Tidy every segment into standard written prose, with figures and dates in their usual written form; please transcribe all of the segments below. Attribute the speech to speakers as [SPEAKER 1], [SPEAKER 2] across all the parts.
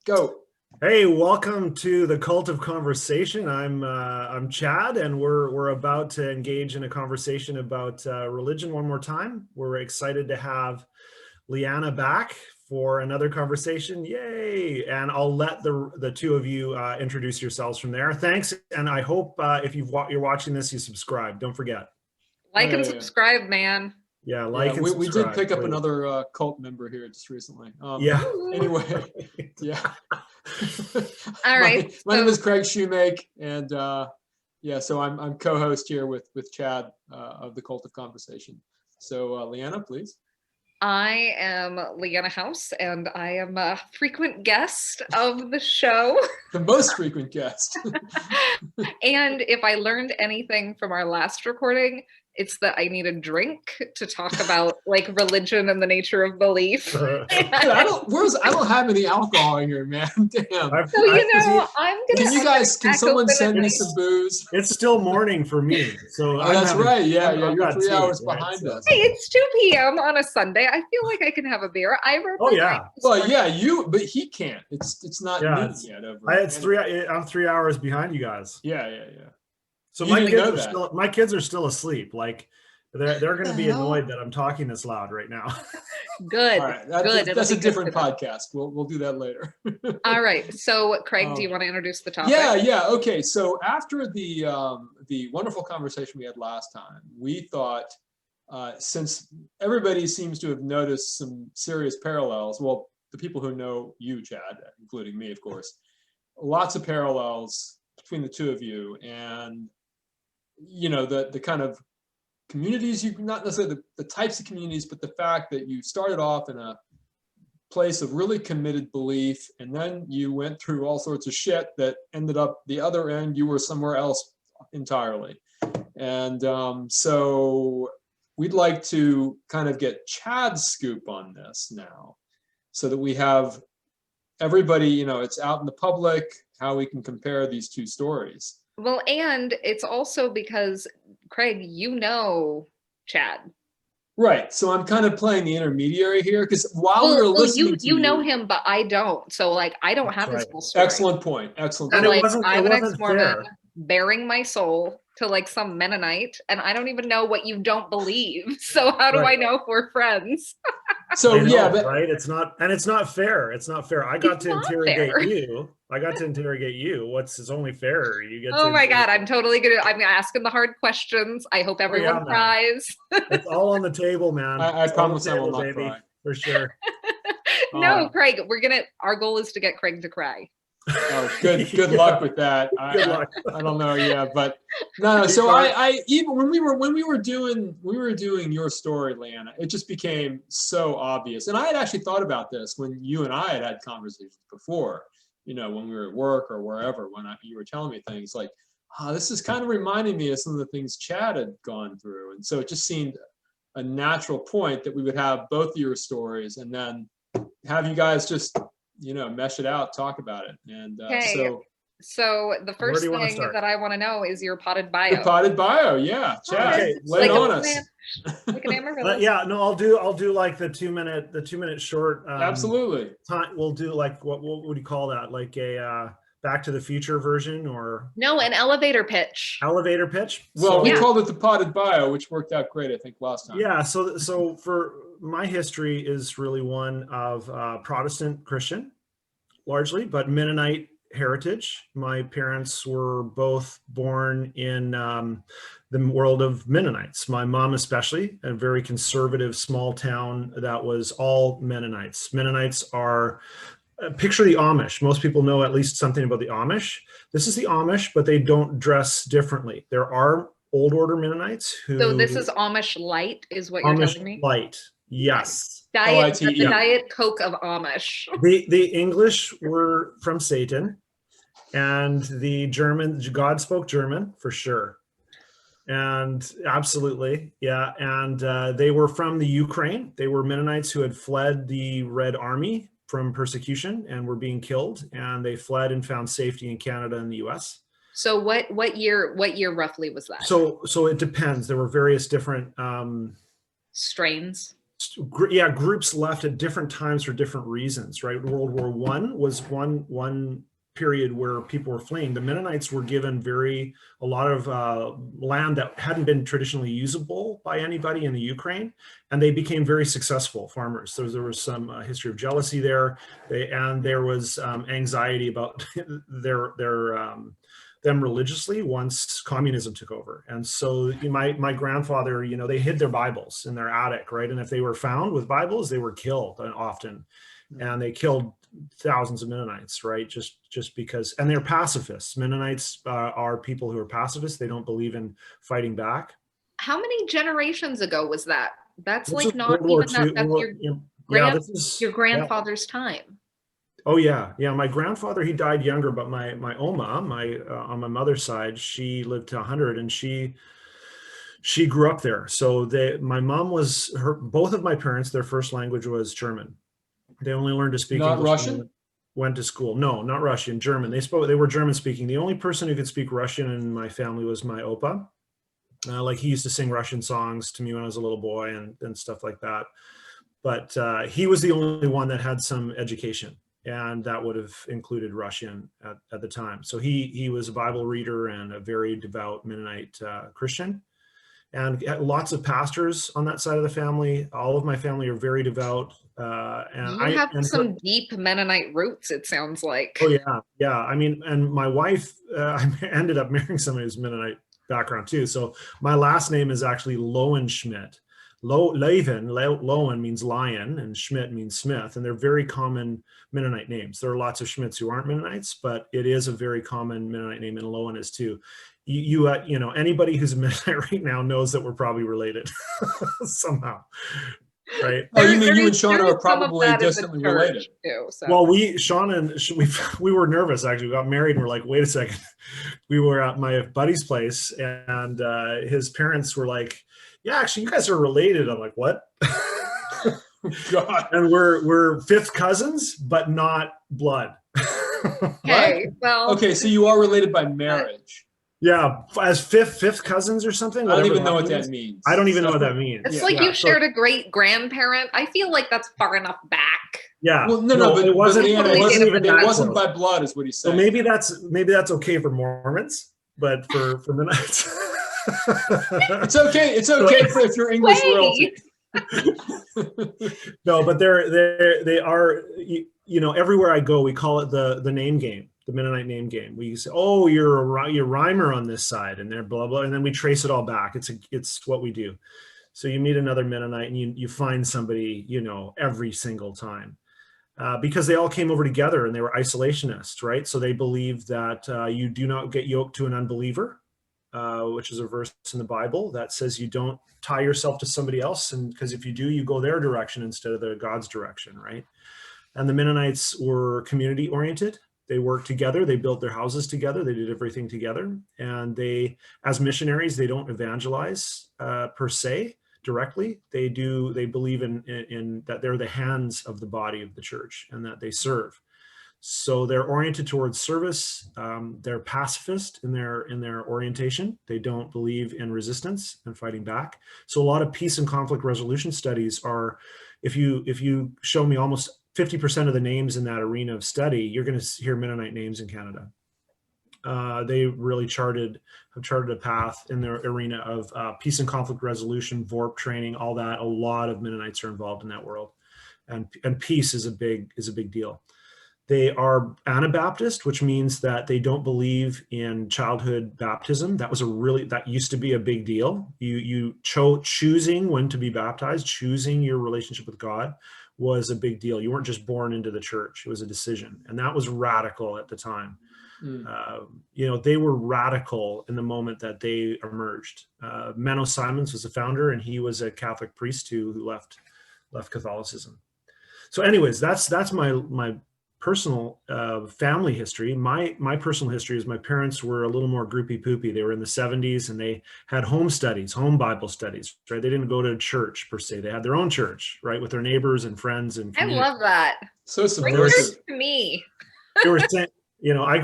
[SPEAKER 1] Go.
[SPEAKER 2] Hey, welcome to the Cult of Conversation. I'm Chad, and we're about to engage in a conversation about religion one more time. We're excited to have Leanna back for another conversation. Yay! And I'll let the two of you introduce yourselves from there. Thanks, and I hope if you're watching this, you subscribe. Don't forget.
[SPEAKER 3] Like and subscribe, man.
[SPEAKER 2] Yeah, like and
[SPEAKER 1] we
[SPEAKER 2] subscribe.
[SPEAKER 1] did pick up another cult member here just recently.
[SPEAKER 2] Yeah.
[SPEAKER 1] Anyway, yeah.
[SPEAKER 3] All right.
[SPEAKER 1] My name is Craig Shoemake, and so I'm co-host here with Chad of the Cult of Conversation. So Leanna, please.
[SPEAKER 3] I am Leanna House, and I am a frequent guest of the show.
[SPEAKER 1] The most frequent guest.
[SPEAKER 3] And if I learned anything from our last recording, it's that I need a drink to talk about like religion and the nature of belief.
[SPEAKER 1] I don't have any alcohol in here, man. Damn. Can someone send me some booze?
[SPEAKER 2] It's still morning for me, so
[SPEAKER 1] that's right. Yeah, you're 3 hours behind us.
[SPEAKER 3] Hey, it's 2 p.m. on a Sunday. I feel like I can have a beer.
[SPEAKER 1] Well, yeah, but he can't. It's not noon yet.
[SPEAKER 2] I'm 3 hours behind you guys.
[SPEAKER 1] Yeah.
[SPEAKER 2] So my kids are still asleep. Like they're going to be annoyed that I'm talking this loud right now.
[SPEAKER 3] Good.
[SPEAKER 1] All right. That's a different podcast. We'll do that later.
[SPEAKER 3] All right. So Craig, do you want to introduce the topic?
[SPEAKER 1] Yeah. Okay. So after the wonderful conversation we had last time, we thought since everybody seems to have noticed some serious parallels, well, the people who know you, Chad, including me, of course, lots of parallels between the two of you, and the kind of communities, you not necessarily the types of communities, but the fact that you started off in a place of really committed belief, and then you went through all sorts of shit that ended up the other end, you were somewhere else entirely. And so we'd like to kind of get Chad's scoop on this now, so that we have everybody, it's out in the public, how we can compare these two stories.
[SPEAKER 3] Well, and it's also because, Craig, Chad.
[SPEAKER 1] Right. So I'm kind of playing the intermediary here, because while we were listening to
[SPEAKER 3] you know him, but I don't. So I don't have his full story.
[SPEAKER 1] Excellent point. Excellent
[SPEAKER 3] point.
[SPEAKER 1] And
[SPEAKER 3] I'm an ex-Mormon bearing my soul to some Mennonite, and I don't even know what you don't believe. So how do I know if we're friends?
[SPEAKER 1] So
[SPEAKER 2] right? It's not fair. It's not fair. I got to interrogate you. It's only fair. You get.
[SPEAKER 3] Oh my God! I'm asking the hard questions. I hope everyone cries.
[SPEAKER 2] It's all on the table, man.
[SPEAKER 1] I promise I will not cry.
[SPEAKER 2] For sure.
[SPEAKER 3] No, Craig. Our goal is to get Craig to cry.
[SPEAKER 1] Oh, good luck with that.
[SPEAKER 2] Good luck.
[SPEAKER 1] I don't know, but no. So I even when we were doing your story, Leanna, it just became so obvious. And I had actually thought about this when you and I had conversations before, when we were at work or wherever, when you were telling me things like, this is kind of reminding me of some of the things Chad had gone through. And so it just seemed a natural point that we would have both of your stories and then have you guys just mesh it out, talk about it. And
[SPEAKER 3] so the first thing that I want to know is your potted bio.
[SPEAKER 1] The potted bio, yeah. Chad, lay it on us.
[SPEAKER 3] Like an Amarillo.
[SPEAKER 2] I'll do like the 2 minute short.
[SPEAKER 1] Absolutely.
[SPEAKER 2] Time. We'll do like what would you call that? Like a Back to the Future version, or
[SPEAKER 3] no, an elevator pitch.
[SPEAKER 2] Elevator pitch.
[SPEAKER 1] Well, we called it the potted bio, which worked out great, I think, last time.
[SPEAKER 2] Yeah. So for my history is really one of Protestant Christian, largely, but Mennonite heritage. My parents were both born in the world of Mennonites. My mom especially, a very conservative small town that was all Mennonites. Mennonites are, picture the Amish. Most people know at least something about the Amish. This is the Amish, but they don't dress differently. There are old order Mennonites who...
[SPEAKER 3] So this is Amish light, is what you're telling me?
[SPEAKER 2] Amish light, yes.
[SPEAKER 3] Diet Coke of Amish.
[SPEAKER 2] The English were from Satan, and the German, God spoke German for sure. And absolutely, yeah. And they were from the Ukraine. They were Mennonites who had fled the Red Army from persecution and were being killed, and they fled and found safety in Canada and the US.
[SPEAKER 3] So what year roughly was that?
[SPEAKER 2] So it depends. There were various different
[SPEAKER 3] strains.
[SPEAKER 2] Yeah, groups left at different times for different reasons, right? World War One was one period where people were fleeing. The Mennonites were given a lot of land that hadn't been traditionally usable by anybody in the Ukraine, and they became very successful farmers. So there was some history of jealousy there, and there was anxiety about them religiously once communism took over. And so my grandfather, they hid their Bibles in their attic, right? And if they were found with Bibles, they were killed often. And they killed thousands of Mennonites, right? Just because, and they're pacifists. Mennonites are people who are pacifists. They don't believe in fighting back.
[SPEAKER 3] How many generations ago was that? That's
[SPEAKER 2] This
[SPEAKER 3] like
[SPEAKER 2] is
[SPEAKER 3] not
[SPEAKER 2] World War
[SPEAKER 3] even that.
[SPEAKER 2] II.
[SPEAKER 3] That's your grandfather's time.
[SPEAKER 2] Oh yeah. My grandfather, he died younger, but my Oma, on my mother's side, she lived to 100, and she grew up there. So my mom both of my parents, their first language was German. They only learned to speak
[SPEAKER 1] Not
[SPEAKER 2] English
[SPEAKER 1] Russian?
[SPEAKER 2] when they went to school. No, not Russian, German. They were German speaking. The only person who could speak Russian in my family was my Opa. Like he used to sing Russian songs to me when I was a little boy and stuff like that. But he was the only one that had some education, and that would have included Russian at the time. So he was a Bible reader and a very devout Mennonite Christian. And lots of pastors on that side of the family. All of my family are very devout.
[SPEAKER 3] You have some deep Mennonite roots, it sounds like.
[SPEAKER 2] Oh yeah. I mean, and my wife, I ended up marrying somebody who's Mennonite background too. So my last name is actually Lowenschmidt. Lowen means lion, and Schmidt means Smith, and they're very common Mennonite names. There are lots of Schmidts who aren't Mennonites, but it is a very common Mennonite name, and Lowen is too. Anybody who's a Mennonite right now knows that we're probably related somehow, right?
[SPEAKER 1] Oh, you mean you and Shauna are probably distantly related?
[SPEAKER 2] Too, so. Well, Shauna and we were nervous actually. We got married and we're like, wait a second. We were at my buddy's place, and his parents were like, yeah, actually, you guys are related. I'm like, what?
[SPEAKER 1] God.
[SPEAKER 2] And we're fifth cousins, but not blood.
[SPEAKER 3] Okay, well.
[SPEAKER 1] Okay, so you are related by marriage.
[SPEAKER 2] Yeah, as fifth cousins or something.
[SPEAKER 1] I don't even know what that means.
[SPEAKER 2] I don't even know what that means.
[SPEAKER 3] It's like you shared a great grandparent. I feel like that's far enough back.
[SPEAKER 2] Yeah.
[SPEAKER 1] Well, no, but
[SPEAKER 2] it wasn't
[SPEAKER 1] even by blood, is what he's saying.
[SPEAKER 2] So maybe that's okay for Mormons, but for Mennonites.
[SPEAKER 1] It's okay. It's okay if you're English royalty.
[SPEAKER 2] No, but they are. Everywhere I go, we call it the name game. The Mennonite name game. We say, "Oh, you're rhymer on this side," and they're blah blah, and then we trace it all back. It's what we do. So you meet another Mennonite, and you find somebody every single time, because they all came over together and they were isolationists, right? So they believed that you do not get yoked to an unbeliever, which is a verse in the Bible that says you don't tie yourself to somebody else, and because if you do, you go their direction instead of God's direction, right? And the Mennonites were community oriented. They worked together. They built their houses together. They did everything together. And they, as missionaries, they don't evangelize per se directly. They believe in that they're the hands of the body of the church and that they serve. So they're oriented towards service. They're pacifist in their orientation. They don't believe in resistance and fighting back. So a lot of peace and conflict resolution studies are, if you show me almost 50% of the names in that arena of study, you're going to hear Mennonite names in Canada. They really have charted a path in their arena of peace and conflict resolution, VORP training, all that. A lot of Mennonites are involved in that world, and peace is a big deal. They are Anabaptist, which means that they don't believe in childhood baptism. That used to be a big deal. You choosing when to be baptized, choosing your relationship with God was a big deal. You weren't just born into the church. It was a decision. And that was radical at the time. They were radical in the moment that they emerged. Menno Simons was the founder, and he was a Catholic priest who left Catholicism. So anyways, that's my personal family history. My personal history is my parents were a little more groupie poopy. They were in the 70s and they had home Bible studies, right? They didn't go to church per se. They had their own church, right? With their neighbors and friends and community.
[SPEAKER 3] I love that.
[SPEAKER 1] So subversive
[SPEAKER 3] to me.
[SPEAKER 2] I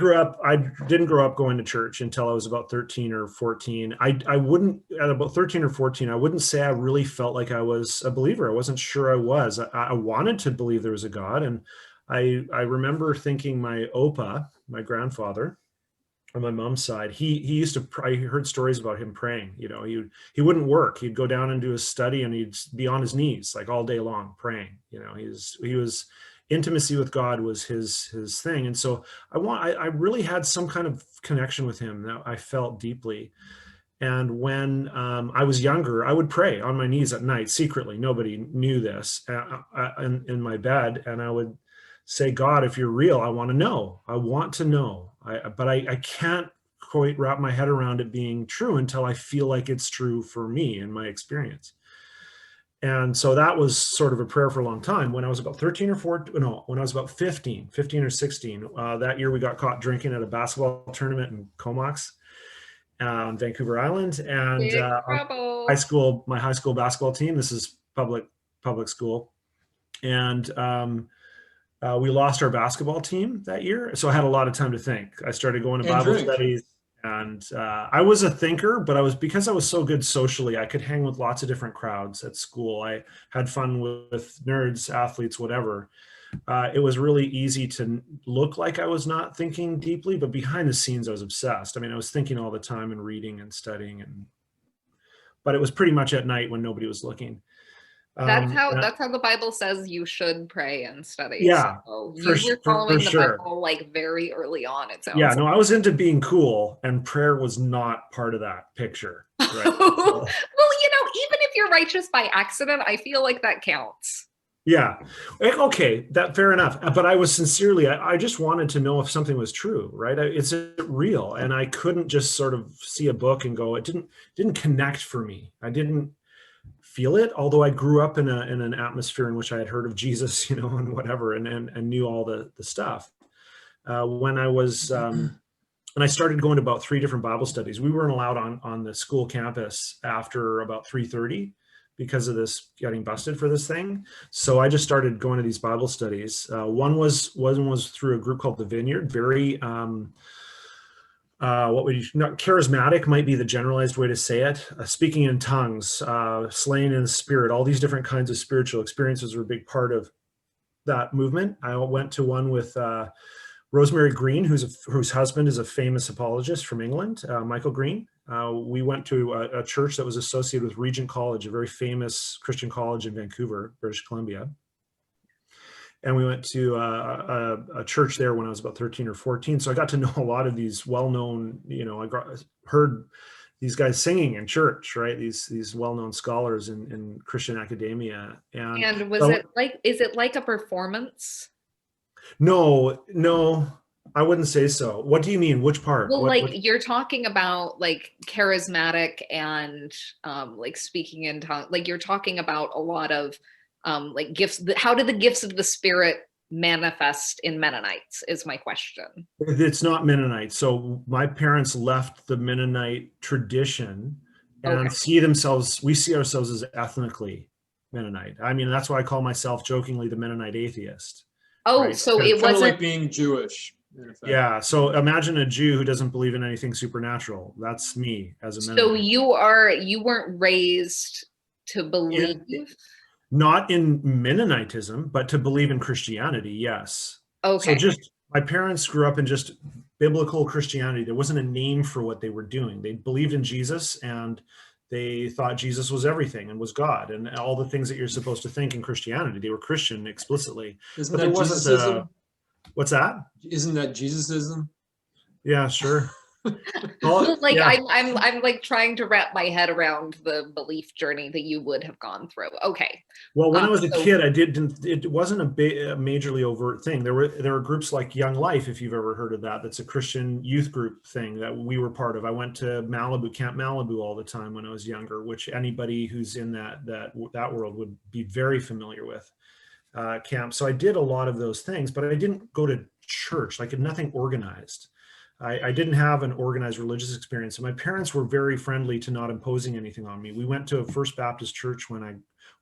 [SPEAKER 2] didn't grow up going to church until I was about 13 or 14. I wouldn't, at about 13 or 14, I wouldn't say I really felt like I was a believer. I wasn't sure I was. I wanted to believe there was a God. And I remember thinking my Opa, my grandfather, on my mom's side, he used to, I heard stories about him praying. He wouldn't work. He'd go down and do his study, and he'd be on his knees like all day long praying. He was intimacy with God was his thing. And so I really had some kind of connection with him that I felt deeply. And when I was younger, I would pray on my knees at night secretly. Nobody knew this, in my bed, and I would say, God, if you're real, I want to know. I want to know. But I can't quite wrap my head around it being true until I feel like it's true for me in my experience. And so that was sort of a prayer for a long time. When I was about 13 or 14, no, when I was about 15 or 16, that year we got caught drinking at a basketball tournament in Comox on Vancouver Island. And
[SPEAKER 3] Big trouble.
[SPEAKER 2] my high school basketball team, this is public school. And we lost our basketball team that year. So I had a lot of time to think. I started going to Bible studies. And I was a thinker, but because I was so good socially, I could hang with lots of different crowds at school. I had fun with nerds, athletes, whatever. It was really easy to look like I was not thinking deeply, but behind the scenes, I was obsessed. I mean, I was thinking all the time and reading and studying, but it was pretty much at night when nobody was looking.
[SPEAKER 3] That's how the Bible says you should pray and study.
[SPEAKER 2] Yeah,
[SPEAKER 3] so you were following the Bible like very early on. It sounds.
[SPEAKER 2] Yeah, no, I was into being cool, and prayer was not part of that picture. Right?
[SPEAKER 3] Well, even if you're righteous by accident, I feel like that counts.
[SPEAKER 2] Yeah, okay, that fair enough. But I was sincerely, I just wanted to know if something was true, right? Is it real? And I couldn't just sort of see a book and go, it didn't connect for me. I didn't feel it, although I grew up in an atmosphere in which I had heard of Jesus, and whatever, and knew all the stuff. When I was, and I started going to about 3 different Bible studies. We weren't allowed on the school campus after about 3:30 because of this getting busted for this thing. So I just started going to these Bible studies. One was through a group called The Vineyard, very, charismatic might be the generalized way to say it. Speaking in tongues, slaying in the spirit, all these different kinds of spiritual experiences were a big part of that movement. I went to one with Rosemary Green, whose husband is a famous apologist from England, Michael Green. We went to a church that was associated with Regent College, a very famous Christian college in Vancouver, British Columbia. And we went to a church there when I was about 13 or 14. So I got to know a lot of these well-known, heard these guys singing in church, right? These well-known scholars in Christian academia. And
[SPEAKER 3] is it like a performance?
[SPEAKER 2] No, I wouldn't say so. What do you mean? Which part?
[SPEAKER 3] Well, you're talking about like charismatic and like speaking in tongues, like you're talking about a lot of like gifts. How do the gifts of the Spirit manifest in Mennonites is my question.
[SPEAKER 2] It's not Mennonite. So my parents left the Mennonite tradition and we see ourselves as ethnically Mennonite. I mean, that's why I call myself jokingly the Mennonite atheist.
[SPEAKER 3] Oh,
[SPEAKER 2] right?
[SPEAKER 3] So it wasn't
[SPEAKER 1] like being Jewish.
[SPEAKER 2] Yeah. So imagine a Jew who doesn't believe in anything supernatural. That's me as a Mennonite.
[SPEAKER 3] So you weren't raised to believe?
[SPEAKER 2] Not in Mennonitism, but to believe in Christianity, yes.
[SPEAKER 3] Okay.
[SPEAKER 2] So my parents grew up in just biblical Christianity. There wasn't a name for what they were doing. They believed in Jesus and they thought Jesus was everything and was God and all the things that you're supposed to think in Christianity. They were Christian explicitly.
[SPEAKER 1] Isn't that Jesusism?
[SPEAKER 2] What's that?
[SPEAKER 1] Isn't that Jesusism?
[SPEAKER 2] Yeah, sure.
[SPEAKER 3] I'm like trying to wrap my head around the belief journey that you would have gone through. Okay.
[SPEAKER 2] Well, when I was a kid, it wasn't a majorly overt thing. There were groups like Young Life, if you've ever heard of that. That's a Christian youth group thing that we were part of. I went to Camp Malibu all the time when I was younger, which anybody who's in that world would be very familiar with. Camp. So I did a lot of those things, but I didn't go to church, like nothing organized. I didn't have an organized religious experience. And my parents were very friendly to not imposing anything on me. We went to a First Baptist church when I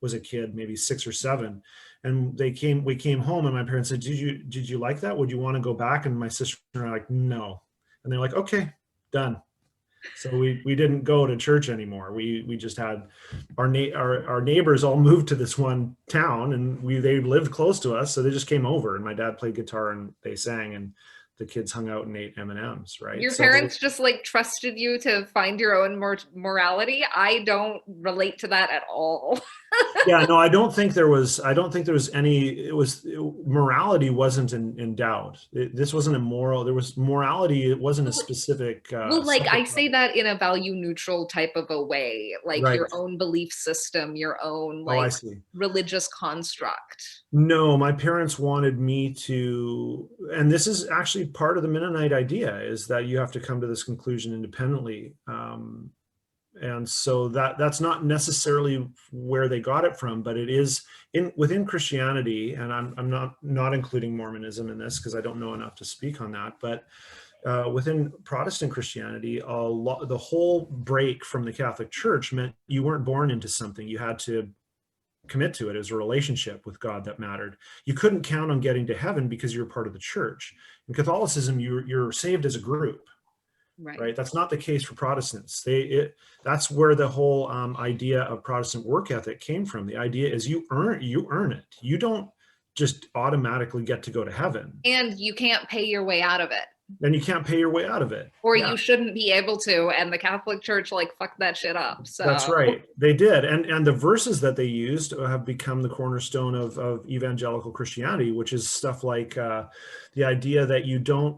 [SPEAKER 2] was a kid, maybe 6 or 7. And we came home and my parents said, did you like that? Would you want to go back? And my sister and I were like, no. And they're like, okay, done. So we didn't go to church anymore. We just had our neighbors all moved to this one town, and they lived close to us, so they just came over. And my dad played guitar and they sang, and the kids hung out and ate M&Ms. Right?
[SPEAKER 3] Your
[SPEAKER 2] So
[SPEAKER 3] parents just like trusted you to find your own morality. I don't relate to that at all.
[SPEAKER 2] yeah, no, I don't think there was any, morality wasn't in doubt. This wasn't immoral. There was morality. It wasn't a specific.
[SPEAKER 3] Well, like I say that in a value neutral type of a way, like
[SPEAKER 2] Right.
[SPEAKER 3] your own belief system, your own
[SPEAKER 2] Oh, I
[SPEAKER 3] like
[SPEAKER 2] see.
[SPEAKER 3] religious construct.
[SPEAKER 2] No, my parents wanted me to, and this is actually part of the Mennonite idea, is that you have to come to this conclusion independently. And so that's not necessarily where they got it from, but it is within Christianity, and I'm not including Mormonism in this because I don't know enough to speak on that, but within Protestant Christianity, the whole break from the Catholic Church meant you weren't born into something. You had to commit to it. It was a relationship with God that mattered. You couldn't count on getting to heaven because you're part of the church. In Catholicism, you're saved as a group. Right. That's not the case for Protestants. That's where the whole idea of Protestant work ethic came from. The idea is you earn it. You don't just automatically get to go to heaven.
[SPEAKER 3] And you can't pay your way out of it.
[SPEAKER 2] And you can't pay your way out of it.
[SPEAKER 3] Or you shouldn't be able to. And the Catholic Church like fucked that shit up. So
[SPEAKER 2] that's right. They did. And the verses that they used have become the cornerstone of evangelical Christianity, which is stuff like the idea that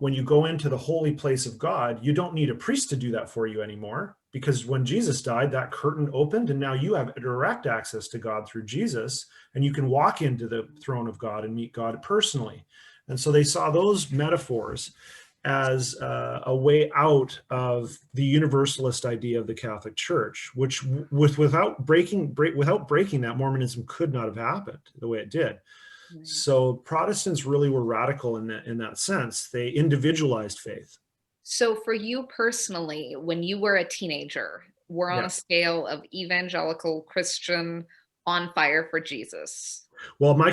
[SPEAKER 2] when you go into the holy place of God, you don't need a priest to do that for you anymore. Because when Jesus died, that curtain opened, and now you have direct access to God through Jesus, and you can walk into the throne of God and meet God personally. And so they saw those metaphors as a way out of the universalist idea of the Catholic Church, which without breaking that, Mormonism could not have happened the way it did. Right. So Protestants really were radical in that sense. They individualized faith.
[SPEAKER 3] So for you personally, when you were a teenager, we're on a scale of evangelical Christian on fire for Jesus.
[SPEAKER 2] Well, my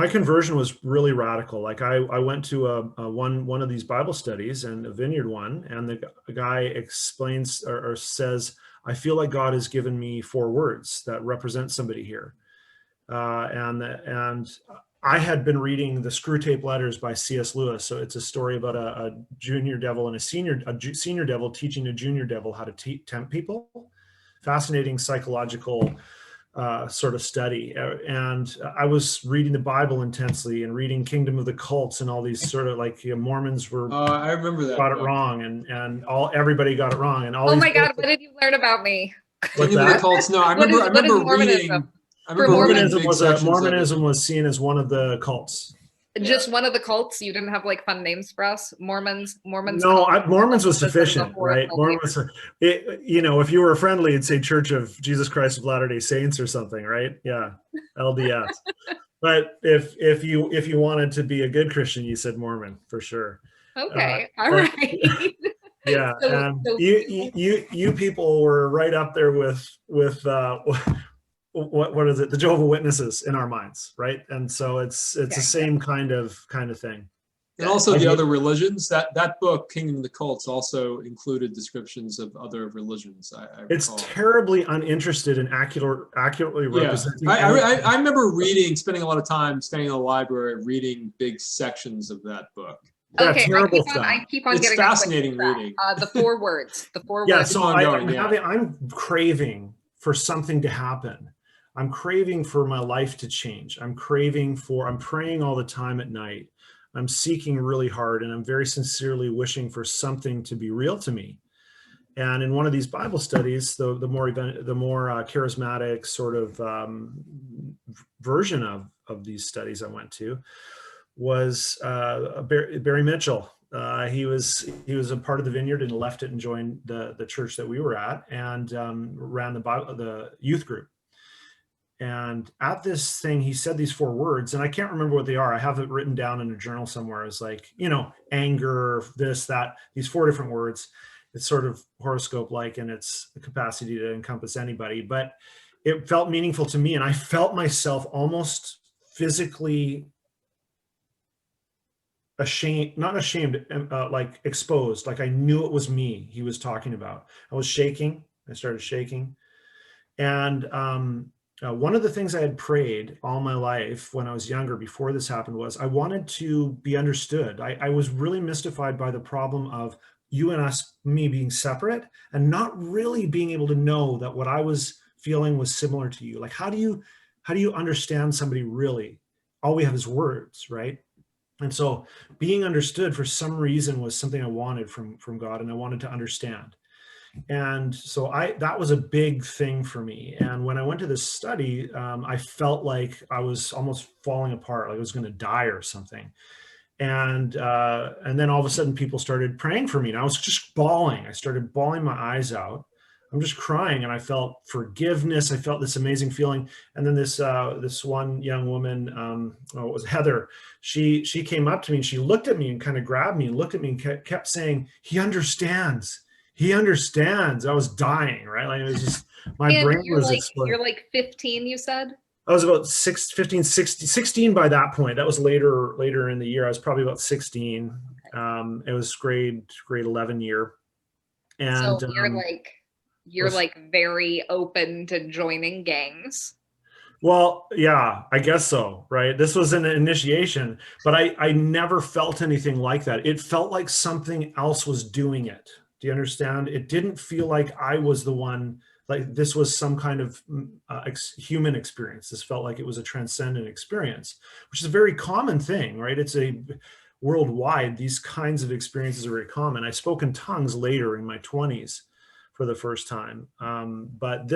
[SPEAKER 2] conversion was really radical. Like I went to one of these Bible studies, and a Vineyard one, and the guy explains or says, I feel like God has given me 4 words that represent somebody here. And I had been reading the Screw Tape Letters by C.S. Lewis. So it's a story about a junior devil and a senior devil teaching a junior devil how to tempt people. Fascinating psychological sort of study. And I was reading the Bible intensely and reading Kingdom of the Cults and all these sort of like Mormons were
[SPEAKER 1] I remember that
[SPEAKER 2] got it wrong, and everybody got it wrong. And all
[SPEAKER 3] oh my God, what did you learn about me?
[SPEAKER 1] Kingdom of the Cults. No, I remember reading.
[SPEAKER 2] Mormonism was seen as one of the cults.
[SPEAKER 3] Just one of the cults. You didn't have like fun names for us. Mormons.
[SPEAKER 2] No, Mormons was sufficient, right? Mormons. If you were friendly, you'd say Church of Jesus Christ of Latter-day Saints or something, right? Yeah, LDS. But if you wanted to be a good Christian, you said Mormon for sure.
[SPEAKER 3] Okay, all right.
[SPEAKER 2] Yeah, and you people were right up there with what is it? The Jehovah's Witnesses in our minds, right? And so it's the same kind of thing.
[SPEAKER 1] And also the other religions. That book, Kingdom of the Cults, also included descriptions of other religions.
[SPEAKER 2] It's terribly uninterested in accurately representing.
[SPEAKER 1] I remember spending a lot of time staying in the library, reading big sections of that book.
[SPEAKER 3] Okay,
[SPEAKER 2] terrible
[SPEAKER 3] I keep on
[SPEAKER 1] it's
[SPEAKER 3] getting
[SPEAKER 1] fascinating reading.
[SPEAKER 3] The 4 words. The 4
[SPEAKER 2] yeah,
[SPEAKER 3] words.
[SPEAKER 2] So I'm craving for something to happen. I'm craving for my life to change. I'm praying all the time at night. I'm seeking really hard, and I'm very sincerely wishing for something to be real to me. And in one of these Bible studies, the more charismatic sort of version of these studies I went to was Barry Mitchell. He was a part of the Vineyard and left it and joined the church that we were at, and ran the youth group. And at this thing, he said these 4 words, and I can't remember what they are. I have it written down in a journal somewhere. It's like, anger, this, that, these 4 different words. It's sort of horoscope-like in its capacity to encompass anybody, but it felt meaningful to me. And I felt myself almost physically ashamed, not ashamed, like exposed, like I knew it was me he was talking about. I was shaking. I started shaking. And one of the things I had prayed all my life when I was younger, before this happened, was I wanted to be understood. I was really mystified by the problem of you and us, me being separate, and not really being able to know that what I was feeling was similar to you. Like, how do you understand somebody really? All we have is words, right? And so being understood for some reason was something I wanted from God, and I wanted to understand. And so that was a big thing for me. And when I went to this study, I felt like I was almost falling apart, like I was going to die or something. And then all of a sudden people started praying for me, and I was just bawling. I started bawling my eyes out. I'm just crying, and I felt forgiveness. I felt this amazing feeling. And then this one young woman, it was Heather. She came up to me and she looked at me and kind of grabbed me and looked at me and kept saying, "He understands. He understands." I was dying, right? Like, it was just, my brain was exploding.
[SPEAKER 3] You're like 15, you said?
[SPEAKER 2] I was about 16 by that point. That was later in the year. I was probably about 16. It was grade 11 year. And
[SPEAKER 3] so you're like very open to joining gangs.
[SPEAKER 2] Well, yeah, I guess so, right? This was an initiation, but I never felt anything like that. It felt like something else was doing it. Do you understand? It didn't feel like I was the one, like this was some kind of human experience. This felt like it was a transcendent experience, which is a very common thing, right? It's a worldwide, these kinds of experiences are very common. I spoke in tongues later in my 20s for the first time. But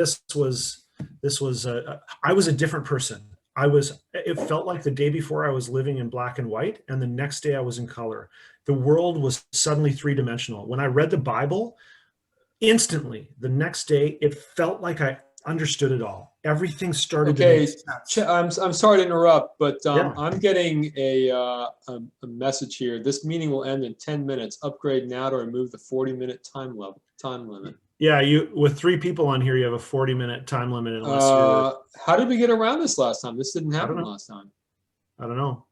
[SPEAKER 2] I was a different person. It felt like the day before I was living in black and white, and the next day I was in color. The world was suddenly 3-dimensional. When I read the Bible, instantly, the next day, it felt like I understood it all. Everything started to make sense.
[SPEAKER 1] I'm sorry to interrupt, but
[SPEAKER 2] Yeah.
[SPEAKER 1] I'm getting a message here. This meeting will end in 10 minutes. Upgrade now to remove the 40-minute time limit.
[SPEAKER 2] Yeah, with 3 people on here, you have a 40-minute time limit. Unless
[SPEAKER 1] how did we get around this last time? This didn't happen last time.
[SPEAKER 2] I don't know.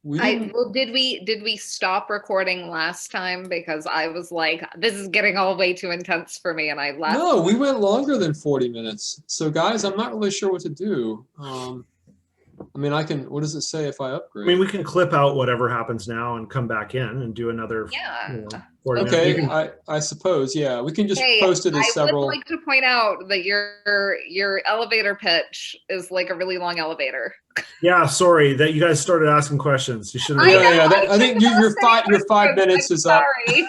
[SPEAKER 3] Did we stop recording last time? Because I was like, this is getting all way too intense for me, and I left.
[SPEAKER 1] No, we went longer than 40 minutes. So guys, I'm not really sure what to do. I mean, what does it say if I upgrade?
[SPEAKER 2] I mean, we can clip out whatever happens now and come back in and do another.
[SPEAKER 3] Yeah.
[SPEAKER 2] 40
[SPEAKER 1] okay,
[SPEAKER 2] minutes.
[SPEAKER 1] I suppose, yeah. We can just post it as several.
[SPEAKER 3] I would like to point out that your elevator pitch is like a really long elevator.
[SPEAKER 2] Yeah, sorry that you guys started asking questions. You shouldn't.
[SPEAKER 1] I think your 5 minutes is up.
[SPEAKER 3] Sorry.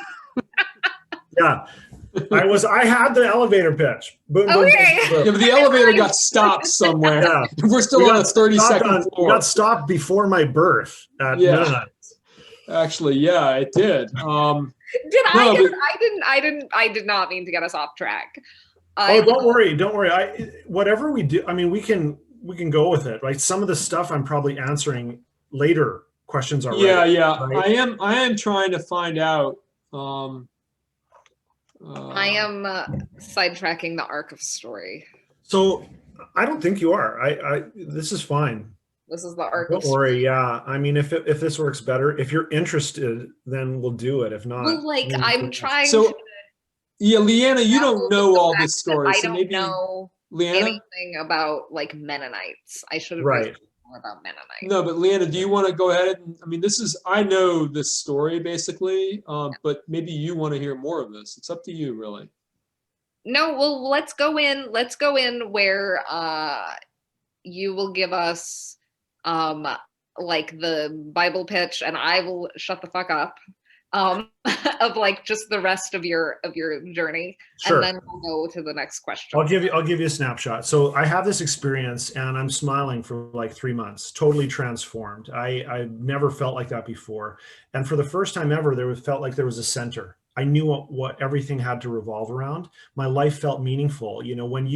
[SPEAKER 2] Yeah. I had the elevator pitch. Boom, boom,
[SPEAKER 3] Okay.
[SPEAKER 2] boom, boom.
[SPEAKER 1] Yeah, but the elevator got stopped somewhere.
[SPEAKER 2] Yeah.
[SPEAKER 1] We're still on a 30-second
[SPEAKER 2] We
[SPEAKER 1] floor.
[SPEAKER 2] got stopped before my birth at Mennonite.
[SPEAKER 1] Actually, yeah, it did.
[SPEAKER 3] I did not mean to get us off track.
[SPEAKER 2] Don't worry. Whatever we do, I mean, we can go with it, right? Some of the stuff I'm probably answering later questions are.
[SPEAKER 1] Yeah.
[SPEAKER 2] Right?
[SPEAKER 1] I am trying to find out.
[SPEAKER 3] I am sidetracking the arc of story.
[SPEAKER 2] So I don't think you are. This is fine.
[SPEAKER 3] This is the arc.
[SPEAKER 2] Don't worry. Yeah. I mean, if this works better, if you're interested, then we'll do it. If not,
[SPEAKER 3] I'm trying.
[SPEAKER 1] So, yeah, Leanna, you don't know all this story.
[SPEAKER 3] I don't know anything about like Mennonites. I should have researched more about Mennonites.
[SPEAKER 1] No, but Leanna, do you want to go ahead? I mean, I know this story basically, but maybe you want to hear more of this. It's up to you, really.
[SPEAKER 3] No, well, let's go in where you will give us like the Bible pitch, and I will shut the fuck up of like just the rest of your journey.
[SPEAKER 2] Sure.
[SPEAKER 3] And then we'll go to the next question.
[SPEAKER 2] I'll give you a snapshot. So I have this experience and I'm smiling for like 3 months, totally transformed. I've never felt like that before. And for the first time ever, felt like there was a center. I knew what everything had to revolve around. My life felt meaningful. You know, when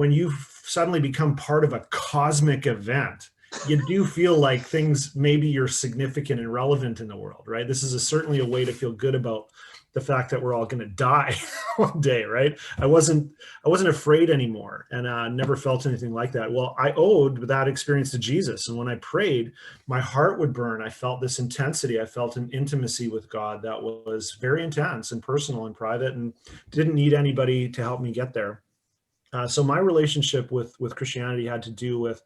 [SPEAKER 2] when you suddenly become part of a cosmic event, you do feel like things, maybe you're significant and relevant in the world, right? This is certainly a way to feel good about the fact that we're all going to die one day, right? I wasn't afraid anymore, and never felt anything like that. Well, I owed that experience to Jesus, and when I prayed, my heart would burn. I felt this intensity. I felt an intimacy with God that was very intense and personal and private, and didn't need anybody to help me get there. So my relationship with Christianity had to do with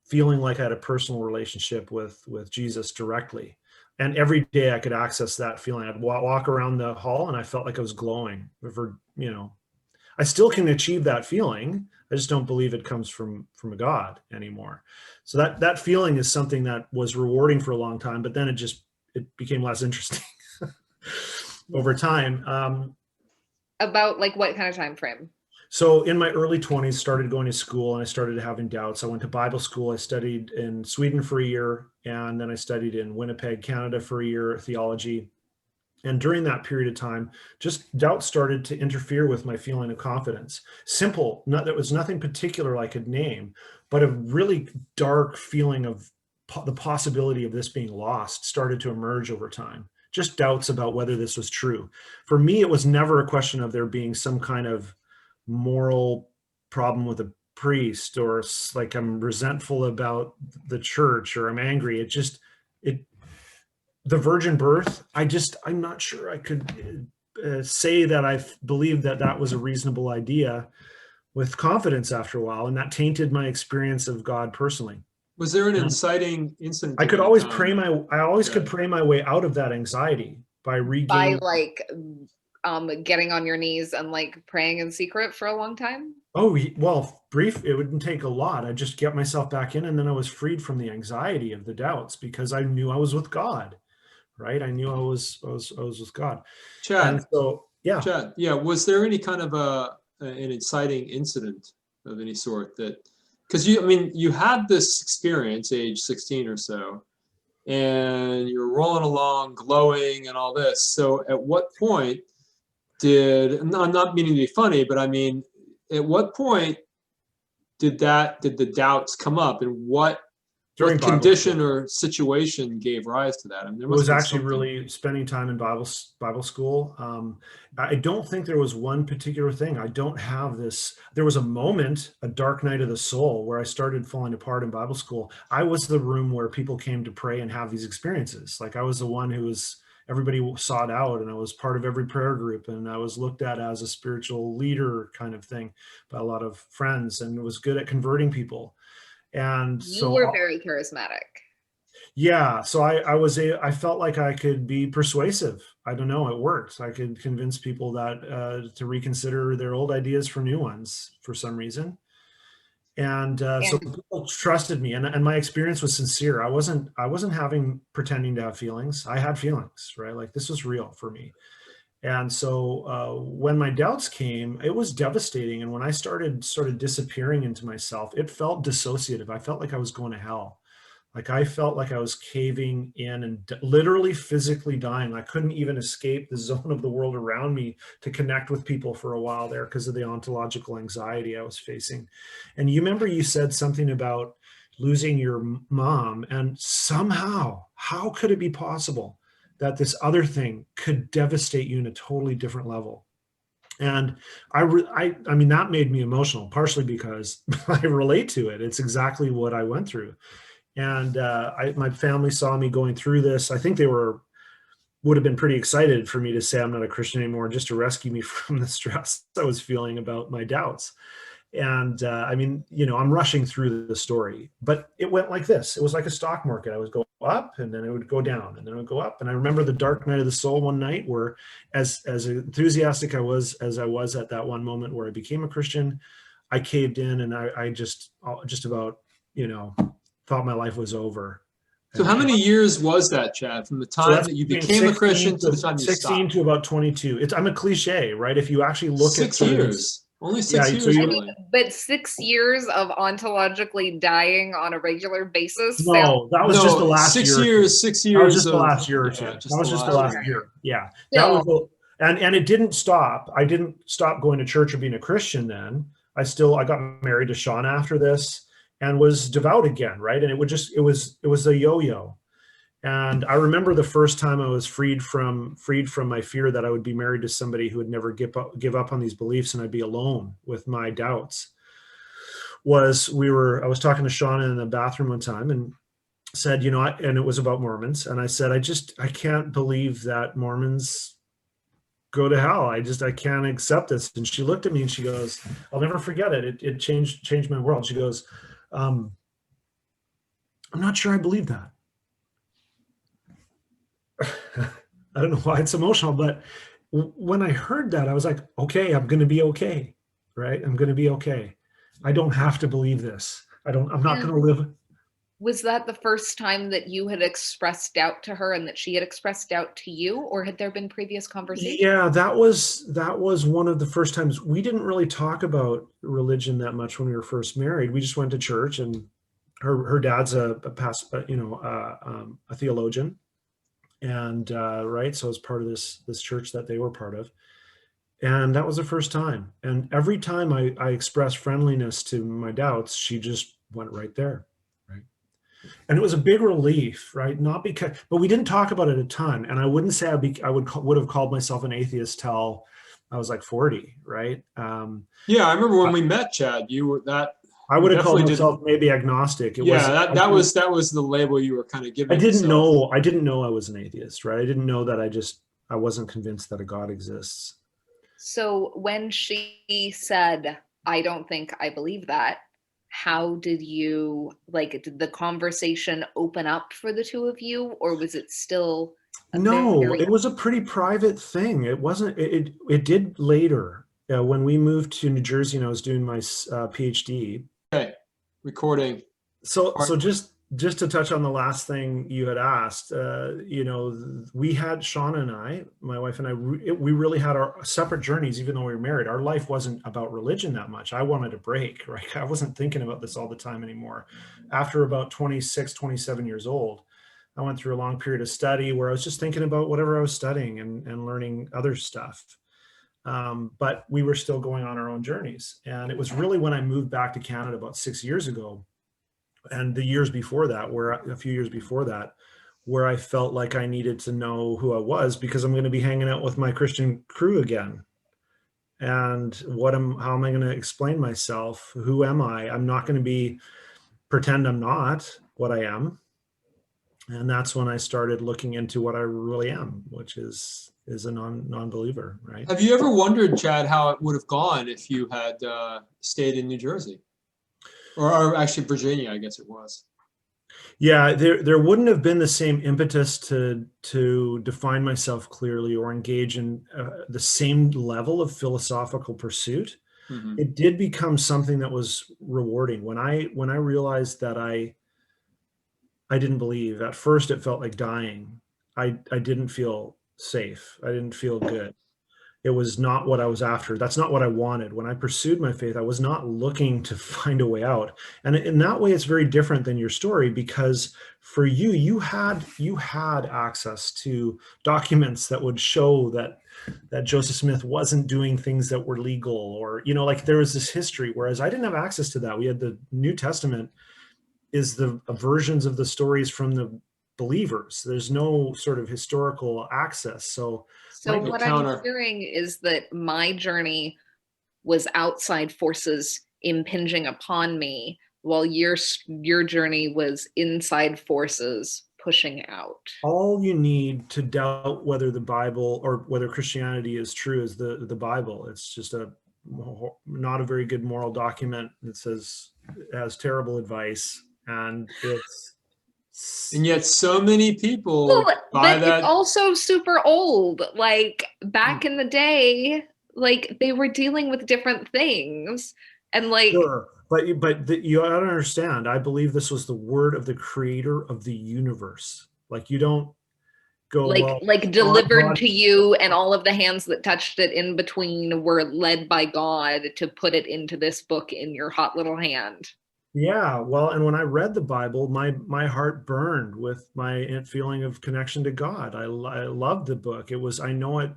[SPEAKER 2] feeling like I had a personal relationship with Jesus directly. And every day I could access that feeling. I'd walk around the hall and I felt like I was glowing. I still can achieve that feeling. I just don't believe it comes from a God anymore. So that feeling is something that was rewarding for a long time, but then it became less interesting over time.
[SPEAKER 3] About like what kind of time frame?
[SPEAKER 2] So in my early 20s, started going to school and I started having doubts. I went to Bible school. I studied in Sweden for a year, and then I studied in Winnipeg, Canada for a year, theology. And during that period of time, just doubts started to interfere with my feeling of confidence. Simple, there was nothing particular I could name, but a really dark feeling of the possibility of this being lost started to emerge over time. Just doubts about whether this was true. For me, it was never a question of there being some kind of moral problem with a priest, or like I'm resentful about the church, or I'm angry. The virgin birth, I'm not sure I could say that I believed that was a reasonable idea with confidence after a while, and that tainted my experience of God personally.
[SPEAKER 1] Was there an inciting incident?
[SPEAKER 2] I could always could pray my way out of that anxiety by regaining.
[SPEAKER 3] By like getting on your knees and like praying in secret for a long time?
[SPEAKER 2] Oh, well, it wouldn't take a lot. I just get myself back in, and then I was freed from the anxiety of the doubts because I knew I was with God, right? I knew I was with God.
[SPEAKER 1] Chad,
[SPEAKER 2] and so, yeah.
[SPEAKER 1] Chad, yeah. Was there any kind of an inciting incident of any sort because you had this experience age 16 or so, and you're rolling along glowing and all this. So at what point I'm not meaning to be funny, but I mean, at what point did the doubts come up, and what condition or situation gave rise to that? I mean,
[SPEAKER 2] it was actually really spending time in Bible school. I don't think there was one particular thing. I don't have this. There was a moment, a dark night of the soul, where I started falling apart in Bible school. I was the room where people came to pray and have these experiences. Like I was the one who was, everybody sought out, and I was part of every prayer group, and I was looked at as a spiritual leader kind of thing by a lot of friends, and was good at converting people. And
[SPEAKER 3] you were very charismatic.
[SPEAKER 2] Yeah. So I felt like I could be persuasive. I don't know. It worked. I could convince people that to reconsider their old ideas for new ones for some reason. And so people trusted me, and my experience was sincere. I wasn't pretending to have feelings. I had feelings, right? Like this was real for me. And so when my doubts came, it was devastating. And when I started disappearing into myself, it felt dissociative. I felt like I was going to hell. Like I felt like I was caving in and literally physically dying. I couldn't even escape the zone of the world around me to connect with people for a while there because of the ontological anxiety I was facing. And you remember you said something about losing your mom, and somehow, how could it be possible that this other thing could devastate you in a totally different level? And I mean, that made me emotional, partially because I relate to it. It's exactly what I went through. And my family saw me going through this. I think they would have been pretty excited for me to say I'm not a Christian anymore, just to rescue me from the stress I was feeling about my doubts. And I mean, I'm rushing through the story, but it went like this. It was like a stock market. I would go up, and then it would go down, and then it would go up. And I remember the dark night of the soul one night, where as enthusiastic as I was at that one moment where I became a Christian, I caved in, and I just about, thought my life was over.
[SPEAKER 1] So how many years was that, Chad, from the time that you became a Christian to the time you stopped?
[SPEAKER 2] 16 to about 22. I'm a cliche, right? If you actually look at
[SPEAKER 1] 6 years. Only 6 years.
[SPEAKER 3] I mean, but 6 years of ontologically dying on a regular basis.
[SPEAKER 2] No, that was just the last
[SPEAKER 1] 6
[SPEAKER 2] year.
[SPEAKER 1] years. 6 years.
[SPEAKER 2] That was just the last year or two. That was just the last year. Yeah. That was, and it didn't stop. I didn't stop going to church or being a Christian then. I got married to Shauna after this and was devout again, right? And it was a yo-yo. And I remember the first time I was freed from my fear that I would be married to somebody who would never give up on these beliefs and I'd be alone with my doubts. I was talking to Shauna in the bathroom one time and said, and it was about Mormons. And I said, I can't believe that Mormons go to hell. I can't accept this. And she looked at me and she goes, I'll never forget it. It changed my world. She goes, I'm not sure I believe that. I don't know why it's emotional, but when I heard that, I was like, okay, I'm going to be okay. Right. I'm going to be okay. I don't have to believe this. I'm not going to live.
[SPEAKER 3] Was that the first time that you had expressed doubt to her and that she had expressed doubt to you, or had there been previous conversations?
[SPEAKER 2] Yeah, that was one of the first times. We didn't really talk about religion that much when we were first married. We just went to church, and her dad's a theologian, and right, so it's part of this church that they were part of, and that was the first time. And every time I expressed friendliness to my doubts, she just went right there. And it was a big relief, right? Not because, but we didn't talk about it a ton. And I wouldn't say I would have called myself an atheist till I was like 40, right?
[SPEAKER 1] Yeah, I remember when we met, Chad. You were that.
[SPEAKER 2] I would have called myself maybe agnostic.
[SPEAKER 1] That was the label you were kind of giving.
[SPEAKER 2] I didn't know I was an atheist, right? I didn't know that. I wasn't convinced that a God exists.
[SPEAKER 3] So when she said, "I don't think I believe that," how did you, did the conversation open up for the two of you, or was it still?
[SPEAKER 2] It was a pretty private thing. It wasn't, it did later. When we moved to New Jersey and I was doing my PhD.
[SPEAKER 1] Okay, recording.
[SPEAKER 2] So just to touch on the last thing you had asked, we had Shauna and I, my wife and I, we really had our separate journeys, even though we were married. Our life wasn't about religion that much. I wanted a break, right? I wasn't thinking about this all the time anymore. After about 26, 27 years old, I went through a long period of study where I was just thinking about whatever I was studying and learning other stuff. But we were still going on our own journeys. And it was really when I moved back to Canada about 6 years ago, and the years before that, a few years before that, where I felt like I needed to know who I was, because I'm going to be hanging out with my Christian crew again. And how am I going to explain myself? Who am I? I'm not going to pretend I'm not what I am. And that's when I started looking into what I really am, which is a non-believer, right?
[SPEAKER 1] Have you ever wondered, Chad, how it would have gone if you had stayed in New Jersey? Or actually Virginia, I guess it was.
[SPEAKER 2] Yeah, there wouldn't have been the same impetus to define myself clearly or engage in the same level of philosophical pursuit. Mm-hmm. It did become something that was rewarding. When I realized that I didn't believe, at first it felt like dying. I didn't feel safe. I didn't feel good. It was not what I was after. That's not what I wanted. When I pursued my faith, I was not looking to find a way out. And in that way, it's very different than your story, because for you had access to documents that would show that Joseph Smith wasn't doing things that were legal, or, there was this history, whereas I didn't have access to that. We had the New Testament is the versions of the stories from the believers. There's no sort of historical access. So
[SPEAKER 3] what I'm hearing is that my journey was outside forces impinging upon me, while your journey was inside forces pushing out.
[SPEAKER 2] All you need to doubt whether the Bible or whether Christianity is true is the Bible. It's just not a very good moral document. It has terrible advice, and
[SPEAKER 1] yet so many people buy that.
[SPEAKER 3] It's also super old. Like back in the day, they were dealing with different things, and
[SPEAKER 2] sure. But you gotta understand, I believe this was the word of the creator of the universe. You don't go
[SPEAKER 3] delivered to you, and all of the hands that touched it in between were led by God to put it into this book in your hot little hand.
[SPEAKER 2] Yeah, well, and when I read the Bible, my heart burned with my feeling of connection to God. I loved the book. I know it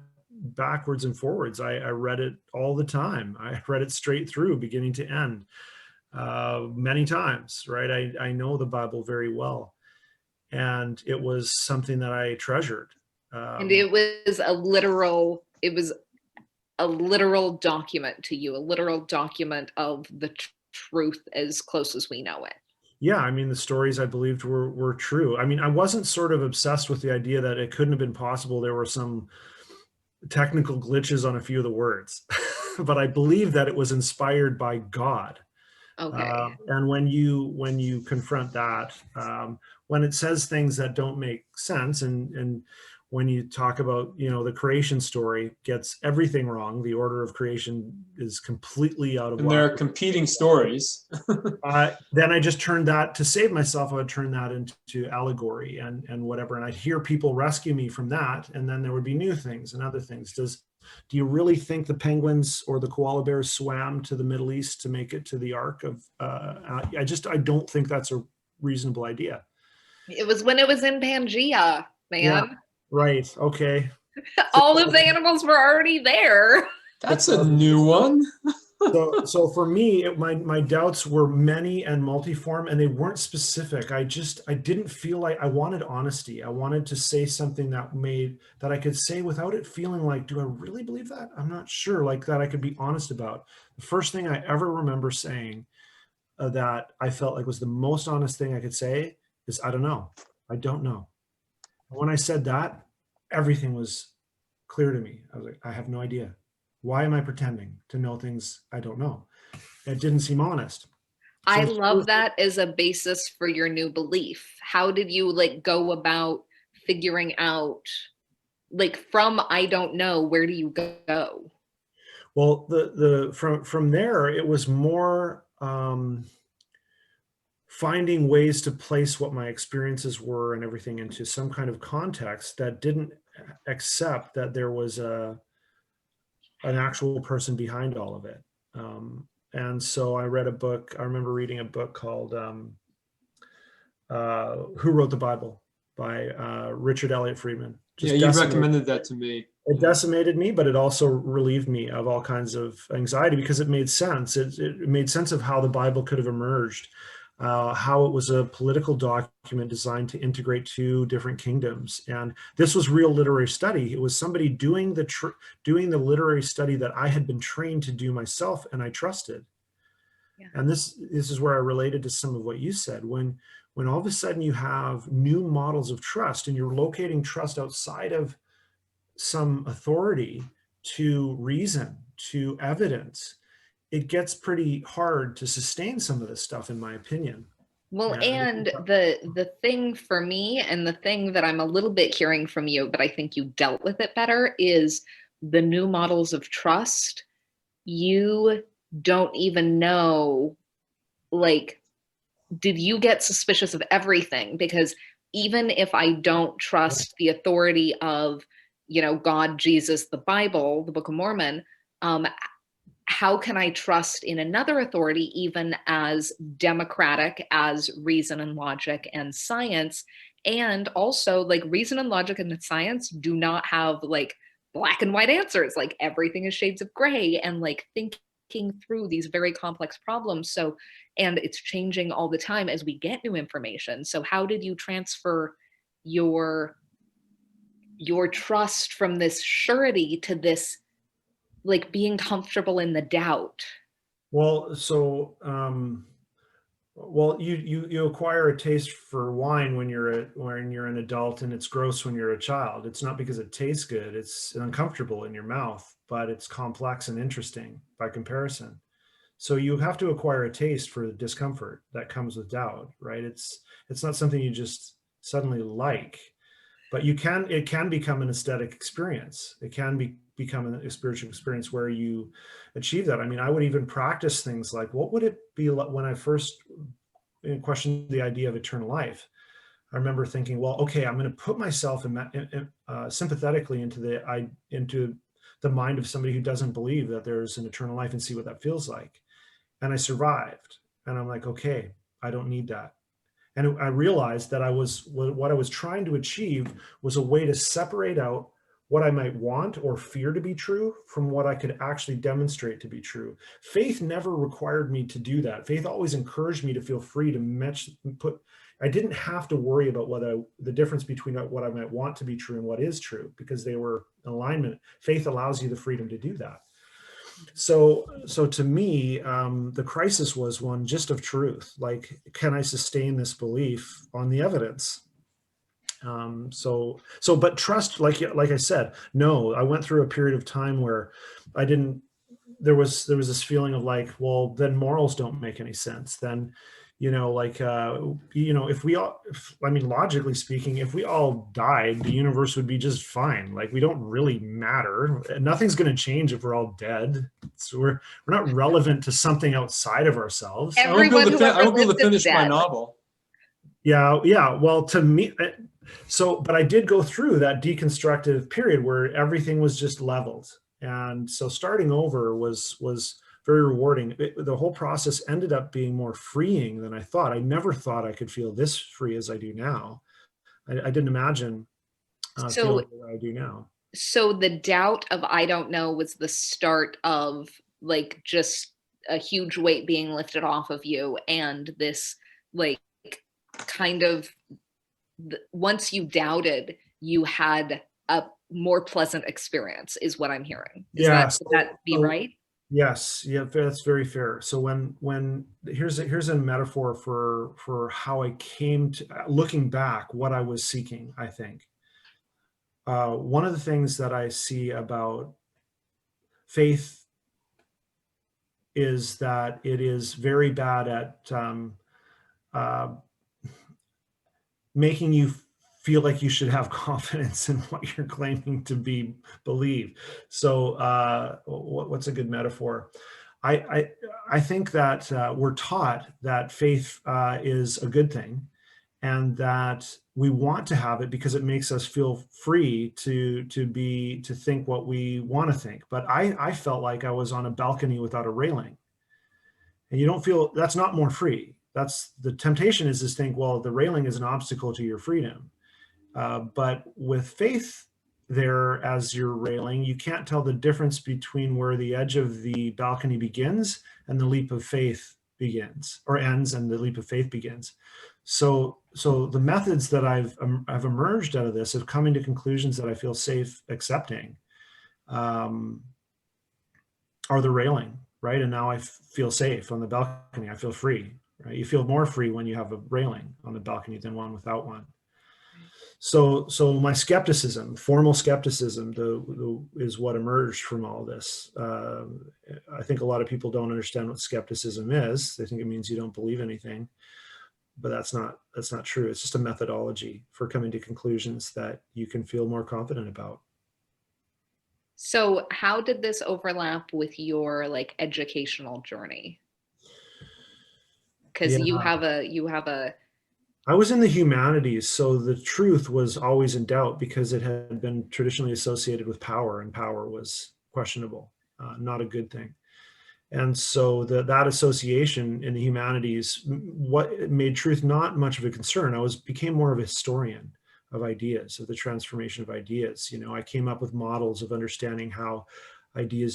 [SPEAKER 2] backwards and forwards. I read it all the time. I read it straight through, beginning to end, many times, right? I know the Bible very well. And it was something that I treasured.
[SPEAKER 3] And it was a literal document to you, a literal document of the truth as close as we know it.
[SPEAKER 2] Yeah, I mean, the stories I believed were true. I mean, I wasn't sort of obsessed with the idea that it couldn't have been possible. There were some technical glitches on a few of the words, but I believe that it was inspired by God.
[SPEAKER 3] Okay.
[SPEAKER 2] And when you confront that, when it says things that don't make sense, and when you talk about, you know, the creation story gets everything wrong, the order of creation is completely out of
[SPEAKER 1] And there
[SPEAKER 2] whack.
[SPEAKER 1] are competing stories.
[SPEAKER 2] Then I just turned that, to save myself, I would turn that into allegory and whatever. And I'd hear people rescue me from that. And then there would be new things and other things. Do you really think the penguins or the koala bears swam to the Middle East to make it to the Ark of, I don't think that's a reasonable idea.
[SPEAKER 3] It was when it was in Pangea, man.
[SPEAKER 2] Yeah, right. Okay.
[SPEAKER 3] All of the animals were already there.
[SPEAKER 1] That's a new one.
[SPEAKER 2] So for me, my doubts were many and multiform, and they weren't specific. I didn't feel like, I wanted honesty. I wanted to say something that I could say without it feeling like, do I really believe that? I'm not sure, like that I could be honest about. The first thing I ever remember saying that I felt like was the most honest thing I could say is, I don't know. I don't know. And when I said that, everything was clear to me. I was like, I have no idea. Why am I pretending to know things I don't know? It didn't seem honest.
[SPEAKER 3] I love that as a basis for your new belief. How did you like go about figuring out, like, from I don't know, where do you go?
[SPEAKER 2] Well, from there, it was more finding ways to place what my experiences were and everything into some kind of context that didn't accept that there was an actual person behind all of it. And so I read a book. I remember reading a book called Who Wrote the Bible by Richard Elliott Friedman.
[SPEAKER 1] Yeah, you recommended that to me.
[SPEAKER 2] It decimated me, but it also relieved me of all kinds of anxiety because it made sense. It made sense of how the Bible could have emerged, how it was a political document designed to integrate two different kingdoms. And this was real literary study. It was somebody doing the literary study that I had been trained to do myself, and I trusted. Yeah. And this is where I related to some of what you said. When all of a sudden you have new models of trust and you're locating trust outside of some authority to reason, to evidence, it gets pretty hard to sustain some of this stuff, in my opinion.
[SPEAKER 3] Well, and the thing for me, and the thing that I'm a little bit hearing from you, but I think you dealt with it better, is the new models of trust. You don't even know, like, did you get suspicious of everything? Because even if I don't trust the authority of, you know, God, Jesus, the Bible, the Book of Mormon, how can I trust in another authority, even as democratic as reason and logic and science? And also, like, reason and logic and science do not have like black and white answers. Like, everything is shades of gray, and like thinking through these very complex problems. So, and it's changing all the time as we get new information. So how did you transfer your trust from this surety to this, like, being comfortable in the doubt?
[SPEAKER 2] Well, so, well, you acquire a taste for wine when you're an adult, and it's gross when you're a child. It's not because it tastes good. It's uncomfortable in your mouth, but it's complex and interesting by comparison. So you have to acquire a taste for the discomfort that comes with doubt, right? It's not something you just suddenly like, but it can become an aesthetic experience. It can become a spiritual experience where you achieve that. I mean, I would even practice things like, what would it be like when I first questioned the idea of eternal life? I remember thinking, well, okay, I'm going to put myself sympathetically into the mind of somebody who doesn't believe that there's an eternal life and see what that feels like. And I survived. And I'm like, okay, I don't need that. And I realized that what I was trying to achieve was a way to separate out what I might want or fear to be true from what I could actually demonstrate to be true. Faith never required me to do that. Faith always encouraged me to feel free to I didn't have to worry about the difference between what I might want to be true and what is true, because they were in alignment. Faith allows you the freedom to do that. So to me, the crisis was one just of truth. Like, can I sustain this belief on the evidence? But trust, like I said, no, I went through a period of time where there was this feeling of like, well, then morals don't make any sense. Then, logically speaking, if we all died, the universe would be just fine. Like, we don't really matter. Nothing's going to change if we're all dead. So we're not relevant to something outside of ourselves.
[SPEAKER 1] I won't be able to finish my novel.
[SPEAKER 2] Yeah. Well, to me, but I did go through that deconstructive period where everything was just leveled. And so starting over was very rewarding. The whole process ended up being more freeing than I thought. I never thought I could feel this free as I do now. I didn't imagine feeling what I do now.
[SPEAKER 3] So the doubt of I don't know was the start of like just a huge weight being lifted off of you, and this like kind of once you doubted, you had a more pleasant experience, is what I'm hearing. Would that be right?
[SPEAKER 2] Yes, yeah, that's very fair. So when here's a metaphor for how I came to, looking back, what I was seeking. I think one of the things that I see about faith is that it is very bad at making you feel like you should have confidence in what you're claiming to believe. So what's a good metaphor? I think that we're taught that faith is a good thing, and that we want to have it because it makes us feel free to think what we want to think. But I felt like I was on a balcony without a railing, and you don't feel that's not more free. That's the temptation, is to think, well, the railing is an obstacle to your freedom. But with faith there as your railing, you can't tell the difference between where the edge of the balcony begins and the leap of faith begins, or ends and the leap of faith begins. So the methods that I've emerged out of this of coming to conclusions that I feel safe accepting are the railing, right? And now I feel safe on the balcony. I feel free, right? You feel more free when you have a railing on the balcony than one without one. So my skepticism, formal skepticism, is what emerged from all this. I think a lot of people don't understand what skepticism is. They think it means you don't believe anything, but that's not true. It's just a methodology for coming to conclusions that you can feel more confident about.
[SPEAKER 3] So how did this overlap with your like educational journey? Because you have a
[SPEAKER 2] I was in the humanities, so the truth was always in doubt because it had been traditionally associated with power, and power was questionable, not a good thing. And so that association in the humanities, what made truth not much of a concern. I became more of a historian of ideas, of the transformation of ideas. I came up with models of understanding how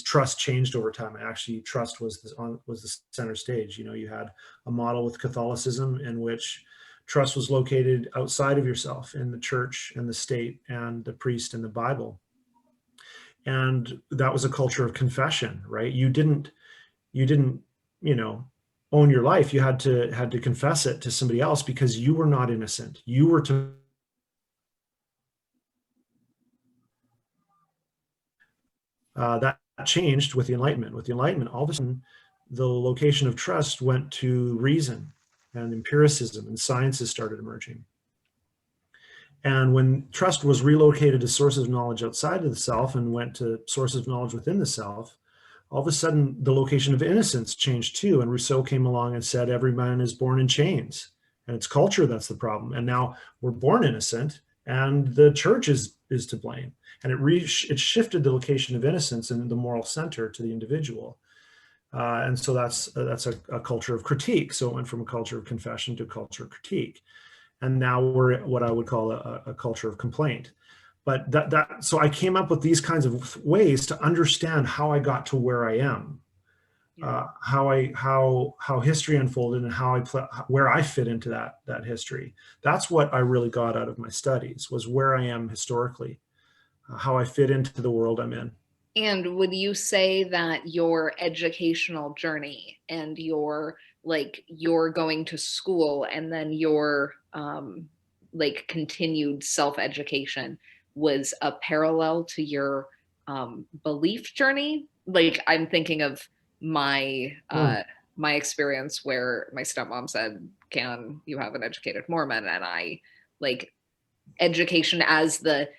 [SPEAKER 2] trust changed over time. Actually, trust was the center stage. You had a model with Catholicism in which trust was located outside of yourself, in the church and the state and the priest and the Bible. And that was a culture of confession, right? You didn't, own your life. You had to confess it to somebody else because you were not innocent. You were to that changed with the Enlightenment. With the Enlightenment, all of a sudden, the location of trust went to reason and empiricism, and sciences started emerging. And when trust was relocated to sources of knowledge outside of the self and went to sources of knowledge within the self, all of a sudden the location of innocence changed too. And Rousseau came along and said, every man is born in chains, and it's culture that's the problem. And now we're born innocent, and the church is to blame. And it shifted the location of innocence and the moral center to the individual. And so that's a culture of critique. So it went from a culture of confession to a culture of critique. And now we're at what I would call a culture of complaint. but so I came up with these kinds of ways to understand how I got to where I am, how history unfolded, and where I fit into that history. That's what I really got out of my studies, was where I am historically, how I fit into the world I'm in.
[SPEAKER 3] And would you say that your educational journey and your going to school and then your continued self-education was a parallel to your belief journey? Like, I'm thinking of my my experience where my stepmom said, "Can you have an educated Mormon?" And I education as the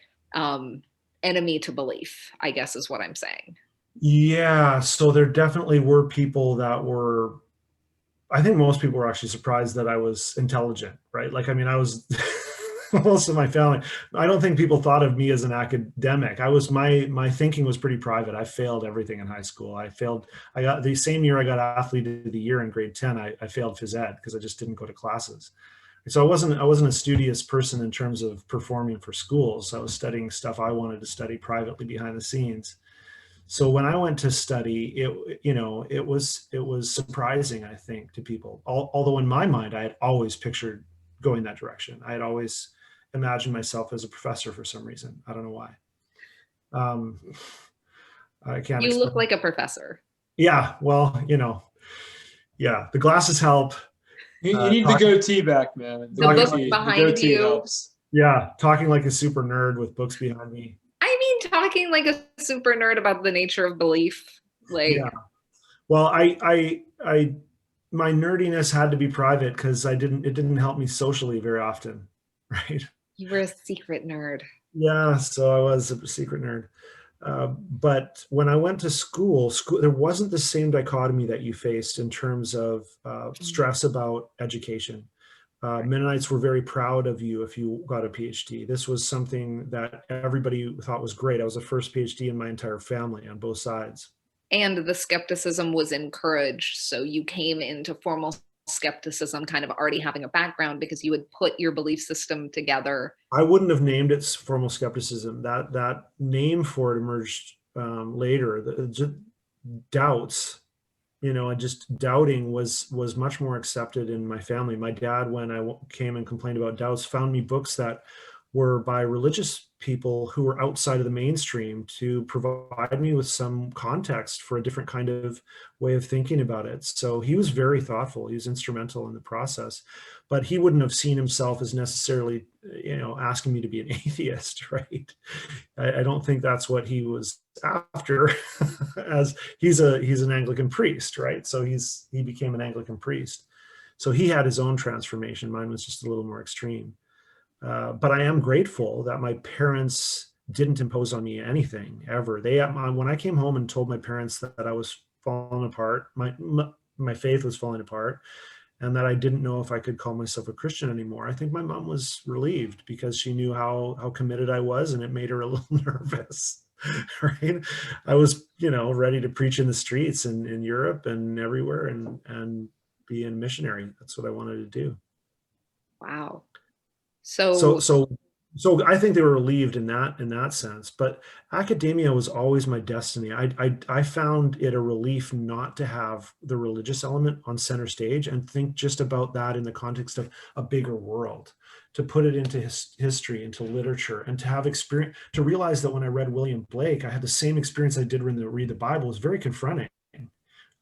[SPEAKER 3] enemy to belief, I guess is what I'm saying.
[SPEAKER 2] Yeah, so there definitely were people that were, I think most people were actually surprised that I was intelligent, right? Like, I mean, I was, most of my family, I don't think people thought of me as an academic. My thinking was pretty private. I failed everything in high school. I got the same year I got athlete of the year in grade 10, I failed phys ed because I just didn't go to classes. So I wasn't a studious person in terms of performing for schools. I was studying stuff I wanted to study privately behind the scenes. So when I went to study, it was surprising, I think, to people. Although in my mind, I had always pictured going that direction. I had always imagined myself as a professor for some reason. I don't know why. I can't
[SPEAKER 3] You
[SPEAKER 2] explain.
[SPEAKER 3] look like a professor.
[SPEAKER 2] Yeah, well, yeah, the glasses help.
[SPEAKER 1] You need the goatee back, man.
[SPEAKER 3] The book behind you
[SPEAKER 1] helps.
[SPEAKER 2] Yeah, talking like a super nerd with books behind me.
[SPEAKER 3] I mean, talking like a super nerd about the nature of belief.
[SPEAKER 2] Yeah. Well, my nerdiness had to be private because it didn't help me socially very often, right?
[SPEAKER 3] You were a secret nerd.
[SPEAKER 2] Yeah, so I was a secret nerd. But when I went to school, there wasn't the same dichotomy that you faced in terms of stress about education. Mennonites were very proud of you if you got a PhD. This was something that everybody thought was great. I was the first PhD in my entire family on both sides.
[SPEAKER 3] And the skepticism was encouraged. So you came into formal skepticism kind of already having a background because you had put your belief system together.
[SPEAKER 2] I wouldn't have named it formal skepticism. That name for it emerged later. The doubts, just doubting was much more accepted in my family. My dad, when I came and complained about doubts, found me books that were by religious people who were outside of the mainstream to provide me with some context for a different kind of way of thinking about it. So he was very thoughtful. He was instrumental in the process, but he wouldn't have seen himself as necessarily, asking me to be an atheist, right? I don't think that's what he was after, as he's an Anglican priest, right? So he became an Anglican priest. So he had his own transformation. Mine was just a little more extreme. But I am grateful that my parents didn't impose on me anything ever. When I came home and told my parents that I was falling apart, my faith was falling apart, and that I didn't know if I could call myself a Christian anymore, I think my mom was relieved because she knew how committed I was, and it made her a little nervous. Right? I was, ready to preach in the streets in Europe and everywhere, and be a missionary. That's what I wanted to do.
[SPEAKER 3] Wow.
[SPEAKER 2] So I think they were relieved in that sense, but academia was always my destiny. I found it a relief not to have the religious element on center stage and think just about that in the context of a bigger world, to put it into history, into literature, and to have experience, to realize that when I read William Blake, I had the same experience I did when I read the Bible. It was very confronting.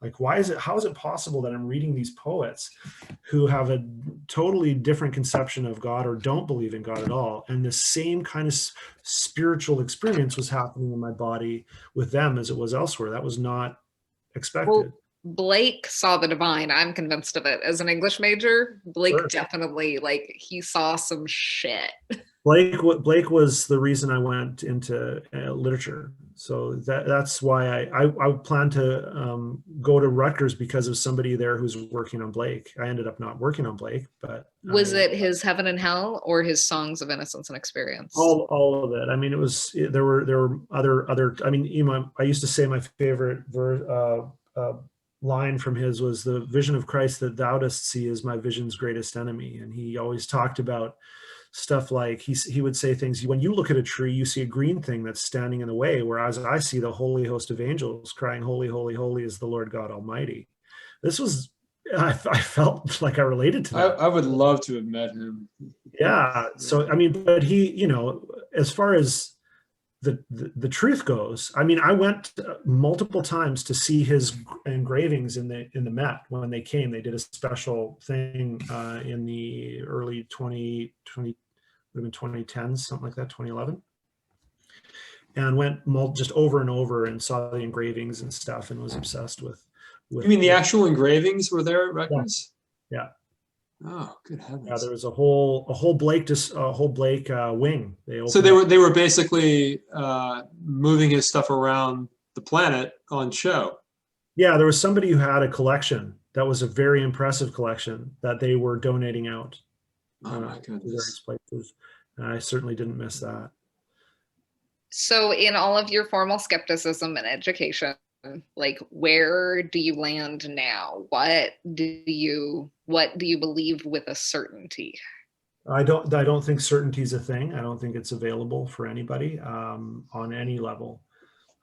[SPEAKER 2] Like, how is it possible that I'm reading these poets who have a totally different conception of God or don't believe in God at all, and the same kind of spiritual experience was happening in my body with them as it was elsewhere? That was not expected.
[SPEAKER 3] Well, Blake saw the divine. I'm convinced of it. As an English major, Blake definitely, he saw some shit.
[SPEAKER 2] Blake was the reason I went into literature. So that's why I plan to go to Rutgers because of somebody there who's working on Blake. I ended up not working on Blake, but
[SPEAKER 3] was it his Heaven and Hell or his Songs of Innocence and Experience?
[SPEAKER 2] All of it. I mean, there were other. I mean, I used to say my favorite line from his was, "The vision of Christ that thou dost see is my vision's greatest enemy," and he always talked about stuff like he would say things, when you look at a tree, you see a green thing that's standing in the way, whereas I see the holy host of angels crying, holy, holy, holy is the Lord God Almighty. This was, I felt like I related to that.
[SPEAKER 1] I would love to have met him.
[SPEAKER 2] Yeah. So, I mean, but he, you know, as far as the truth goes, I mean, I went multiple times to see his engravings in the Met when they came. They did a special thing in the early 2020, would have been 2010s, something like that, 2011, and went just over and over and saw the engravings and stuff, and was obsessed with.
[SPEAKER 1] You mean the actual engravings were there at Rutgers?
[SPEAKER 2] Yeah.
[SPEAKER 1] Oh, good heavens!
[SPEAKER 2] Yeah, there was a whole Blake wing.
[SPEAKER 1] So they were basically moving his stuff around the planet on show.
[SPEAKER 2] Yeah, there was somebody who had a collection that was a very impressive collection that they were donating out.
[SPEAKER 1] Oh my
[SPEAKER 2] To
[SPEAKER 1] goodness!
[SPEAKER 2] various places. I certainly didn't miss that.
[SPEAKER 3] So in all of your formal skepticism and education, like, where do you land now? What do you believe with a certainty?
[SPEAKER 2] I don't think certainty is a thing. I don't think it's available for anybody on any level.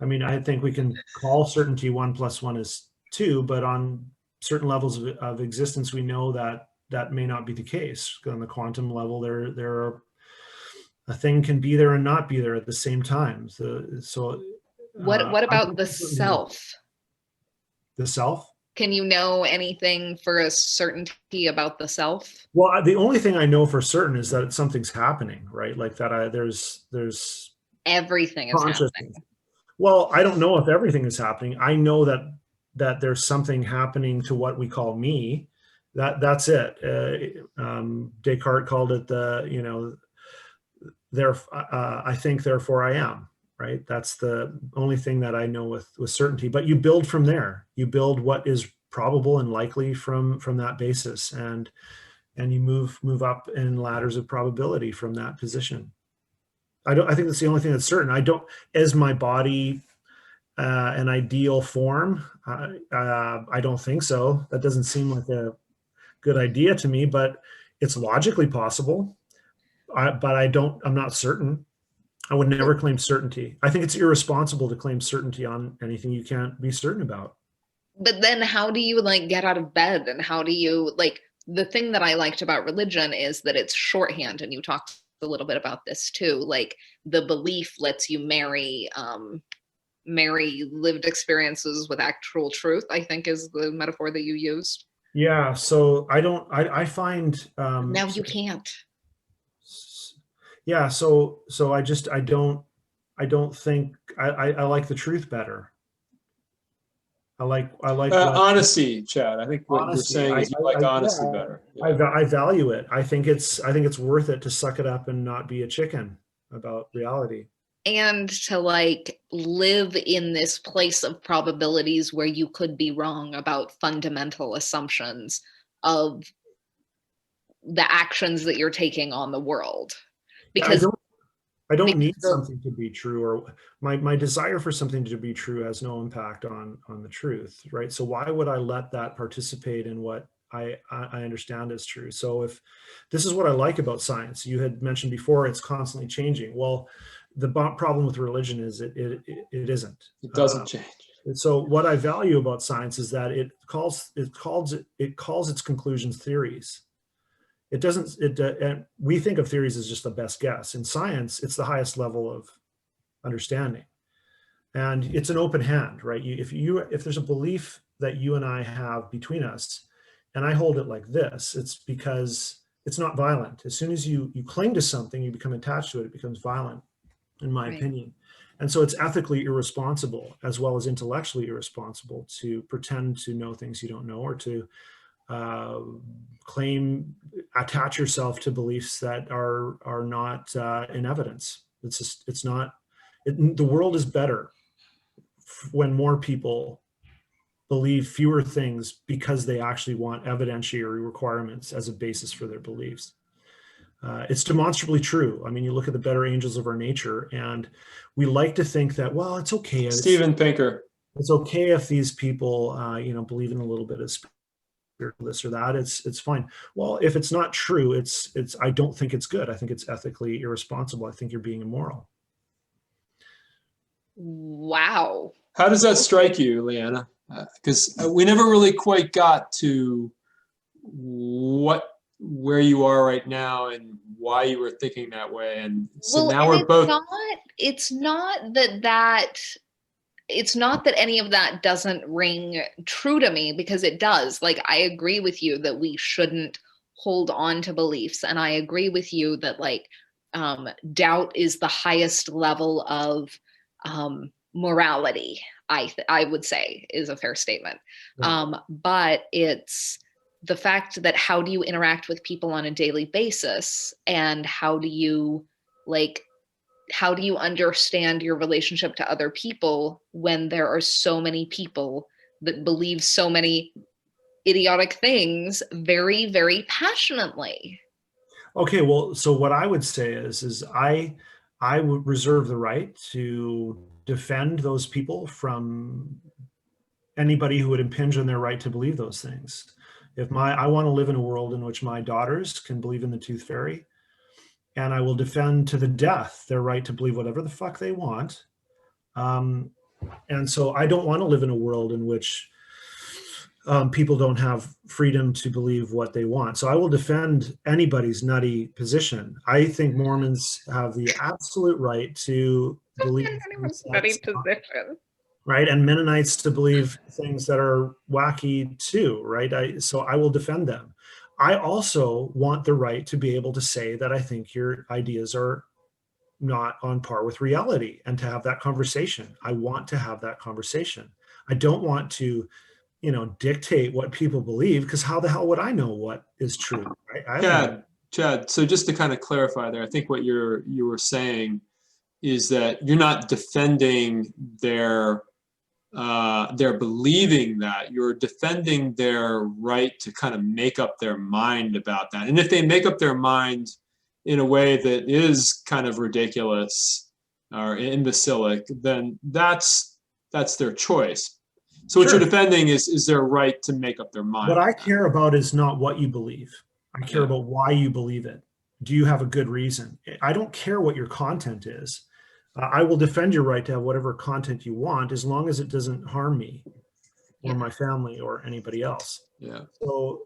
[SPEAKER 2] I mean, I think we can call certainty 1 + 1 is 2, but on certain levels of existence, we know that may not be the case. On the quantum level, there are, a thing can be there and not be there at the same time. So
[SPEAKER 3] what about the self?
[SPEAKER 2] The self?
[SPEAKER 3] Can you know anything for a certainty about the self?
[SPEAKER 2] Well, the only thing I know for certain is that something's happening, right? Like that. There's
[SPEAKER 3] Everything is happening.
[SPEAKER 2] Well, I don't know if everything is happening. I know that there's something happening to what we call me. That's it. Descartes called it I think, therefore I am. Right. That's the only thing that I know with certainty. But you build from there. You build what is probable and likely from that basis, and you move up in ladders of probability from that position. I think that's the only thing that's certain. I don't, as my body an ideal form, I don't think so. That doesn't seem like a good idea to me, but it's logically possible. But I'm not certain. I would never claim certainty. I think it's irresponsible to claim certainty on anything you can't be certain about.
[SPEAKER 3] But then how do you get out of bed, and how do you the thing that I liked about religion is that it's shorthand, and you talked a little bit about this too. Like, the belief lets you marry lived experiences with actual truth, I think is the metaphor that you used.
[SPEAKER 2] Yeah. So I find
[SPEAKER 3] now you can't.
[SPEAKER 2] Yeah, so I don't think I like the truth better. I like
[SPEAKER 1] honesty, Chad. I think what
[SPEAKER 2] honesty.
[SPEAKER 1] you're saying is you like honesty better. Yeah.
[SPEAKER 2] I value it. I think it's worth it to suck it up and not be a chicken about reality.
[SPEAKER 3] And to live in this place of probabilities where you could be wrong about fundamental assumptions of the actions that you're taking on the world. Because
[SPEAKER 2] I don't need something to be true, or my desire for something to be true has no impact on the truth, right? So why would I let that participate in what I understand as true? So if this is what I like about science, you had mentioned before, it's constantly changing. Well, the problem with religion is it isn't.
[SPEAKER 1] It doesn't change.
[SPEAKER 2] So what I value about science is that it calls its conclusions theories. It doesn't. And we think of theories as just the best guess. In science, it's the highest level of understanding, and it's an open hand, right? If there's a belief that you and I have between us, and I hold it like this, it's because it's not violent. As soon as you cling to something, you become attached to it. It becomes violent, in my opinion. And so it's ethically irresponsible as well as intellectually irresponsible to pretend to know things you don't know, or to attach yourself to beliefs that are not in evidence. It's not. The world is better when more people believe fewer things because they actually want evidentiary requirements as a basis for their beliefs. It's demonstrably true. I mean, you look at the better angels of our nature, and we like to think that, well, it's okay.
[SPEAKER 1] Steven Pinker.
[SPEAKER 2] It's okay if these people, believe in a little bit of spiritual this or that, it's fine. Well, if it's not true, it's I don't think it's good. I think it's ethically irresponsible. I think you're being immoral.
[SPEAKER 3] Wow.
[SPEAKER 1] How does that strike you, Leanna? Because we never really quite got to where you are right now and why you were thinking that way. And so
[SPEAKER 3] Well,
[SPEAKER 1] now
[SPEAKER 3] and
[SPEAKER 1] we're both.
[SPEAKER 3] it's not that any of that doesn't ring true to me, because it does. Like, I agree with you that we shouldn't hold on to beliefs. And I agree with you that, like, doubt is the highest level of morality, I would say, is a fair statement.
[SPEAKER 2] Yeah.
[SPEAKER 3] But it's the fact that how do you interact with people on a daily basis, and how do you understand your relationship to other people when there are so many people that believe so many idiotic things very, very passionately?
[SPEAKER 2] Okay, well, so what I would say is I would reserve the right to defend those people from anybody who would impinge on their right to believe those things. I want to live in a world in which my daughters can believe in the tooth fairy, and I will defend to the death their right to believe whatever the fuck they want. And so I don't want to live in a world in which people don't have freedom to believe what they want. So I will defend anybody's nutty position. I think Mormons have the absolute right to believe
[SPEAKER 3] Anyone's
[SPEAKER 2] things
[SPEAKER 3] study
[SPEAKER 2] that,
[SPEAKER 3] position.
[SPEAKER 2] right, and Mennonites to believe things that are wacky too, right? So I will defend them. I also want the right to be able to say that I think your ideas are not on par with reality, and to have that conversation. I want to have that conversation. I don't want to, dictate what people believe, because how the hell would I know what is true? Right?
[SPEAKER 1] Chad, so just to kind of clarify there, I think what you were saying is that you're not defending their believing that. You're defending their right to kind of make up their mind about that. And if they make up their mind in a way that is kind of ridiculous or imbecilic, then that's their choice. So what
[SPEAKER 2] Sure.
[SPEAKER 1] you're defending is their right to make up their mind.
[SPEAKER 2] What I care about is not what you believe. I care about why you believe it. Do you have a good reason? I don't care what your content is. I will defend your right to have whatever content you want, as long as it doesn't harm me or my family or anybody else.
[SPEAKER 1] Yeah.
[SPEAKER 2] So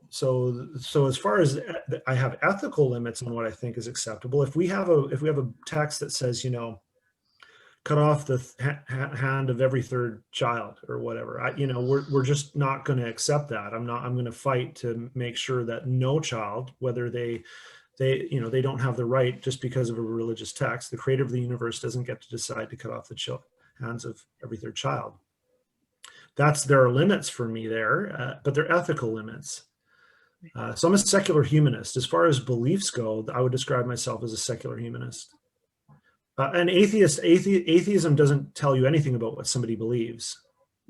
[SPEAKER 2] as far as I have ethical limits on what I think is acceptable, if we have a text that says, cut off the hand of every third child or whatever, we're just not going to accept that. I'm going to fight to make sure that no child, whether they don't have the right, just because of a religious text, the creator of the universe doesn't get to decide to cut off the hands of every third child. There are limits for me there, but they're ethical limits. So I'm a secular humanist. As far as beliefs go, I would describe myself as a secular humanist. An atheism doesn't tell you anything about what somebody believes.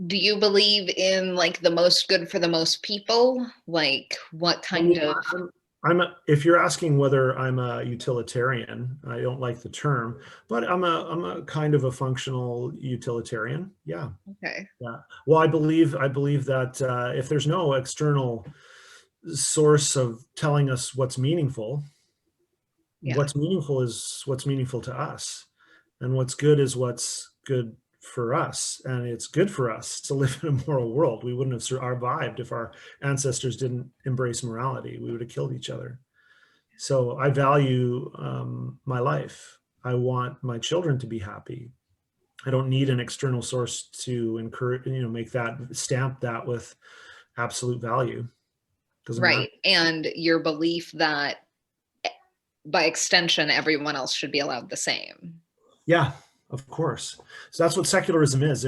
[SPEAKER 3] Do you believe in, like, the most good for the most people? Like, what kind of...
[SPEAKER 2] If you're asking whether I'm a utilitarian, I don't like the term, but I'm a kind of a functional utilitarian. Yeah.
[SPEAKER 3] Okay.
[SPEAKER 2] Yeah. Well, I believe that if there's no external source of telling us what's meaningful, what's meaningful is what's meaningful to us, and what's good is what's good for us. And it's good for us to live in a moral world. We wouldn't have survived if our ancestors didn't embrace morality. We would have killed each other. So I value my life. I want my children to be happy. I don't need an external source to encourage, stamp that with absolute value. Doesn't matter.
[SPEAKER 3] And your belief that, by extension, everyone else should be allowed the same.
[SPEAKER 2] Yeah, of course. So that's what secularism is.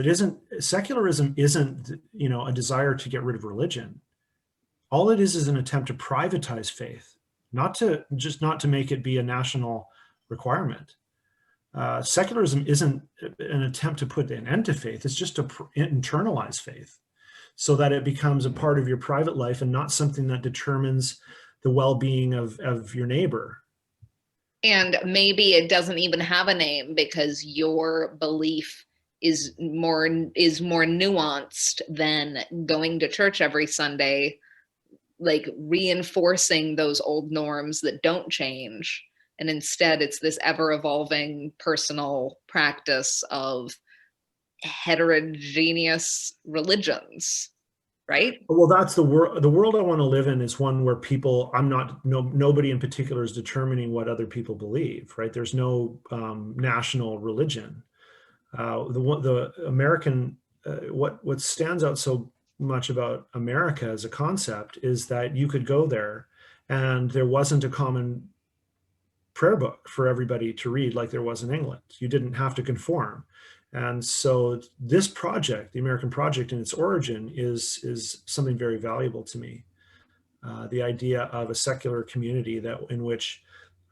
[SPEAKER 2] Secularism isn't, a desire to get rid of religion. All it is an attempt to privatize faith, not to make it be a national requirement. Secularism isn't an attempt to put an end to faith. It's just to internalize faith so that it becomes a part of your private life and not something that determines the well-being of your neighbor.
[SPEAKER 3] And maybe it doesn't even have a name, because your belief is more nuanced than going to church every Sunday like reinforcing those old norms that don't change. And instead it's this ever evolving personal practice of heterogeneous religions, right?
[SPEAKER 2] Well, that's the world. The world I want to live in is one where people, I'm not, no, nobody in particular is determining what other people believe, right? There's no national religion. The American, what stands out so much about America as a concept is that you could go there and there wasn't a common prayer book for everybody to read like there was in England. You didn't have to conform. And so this project, the American project in its origin, is something very valuable to me. The idea of a secular community that in which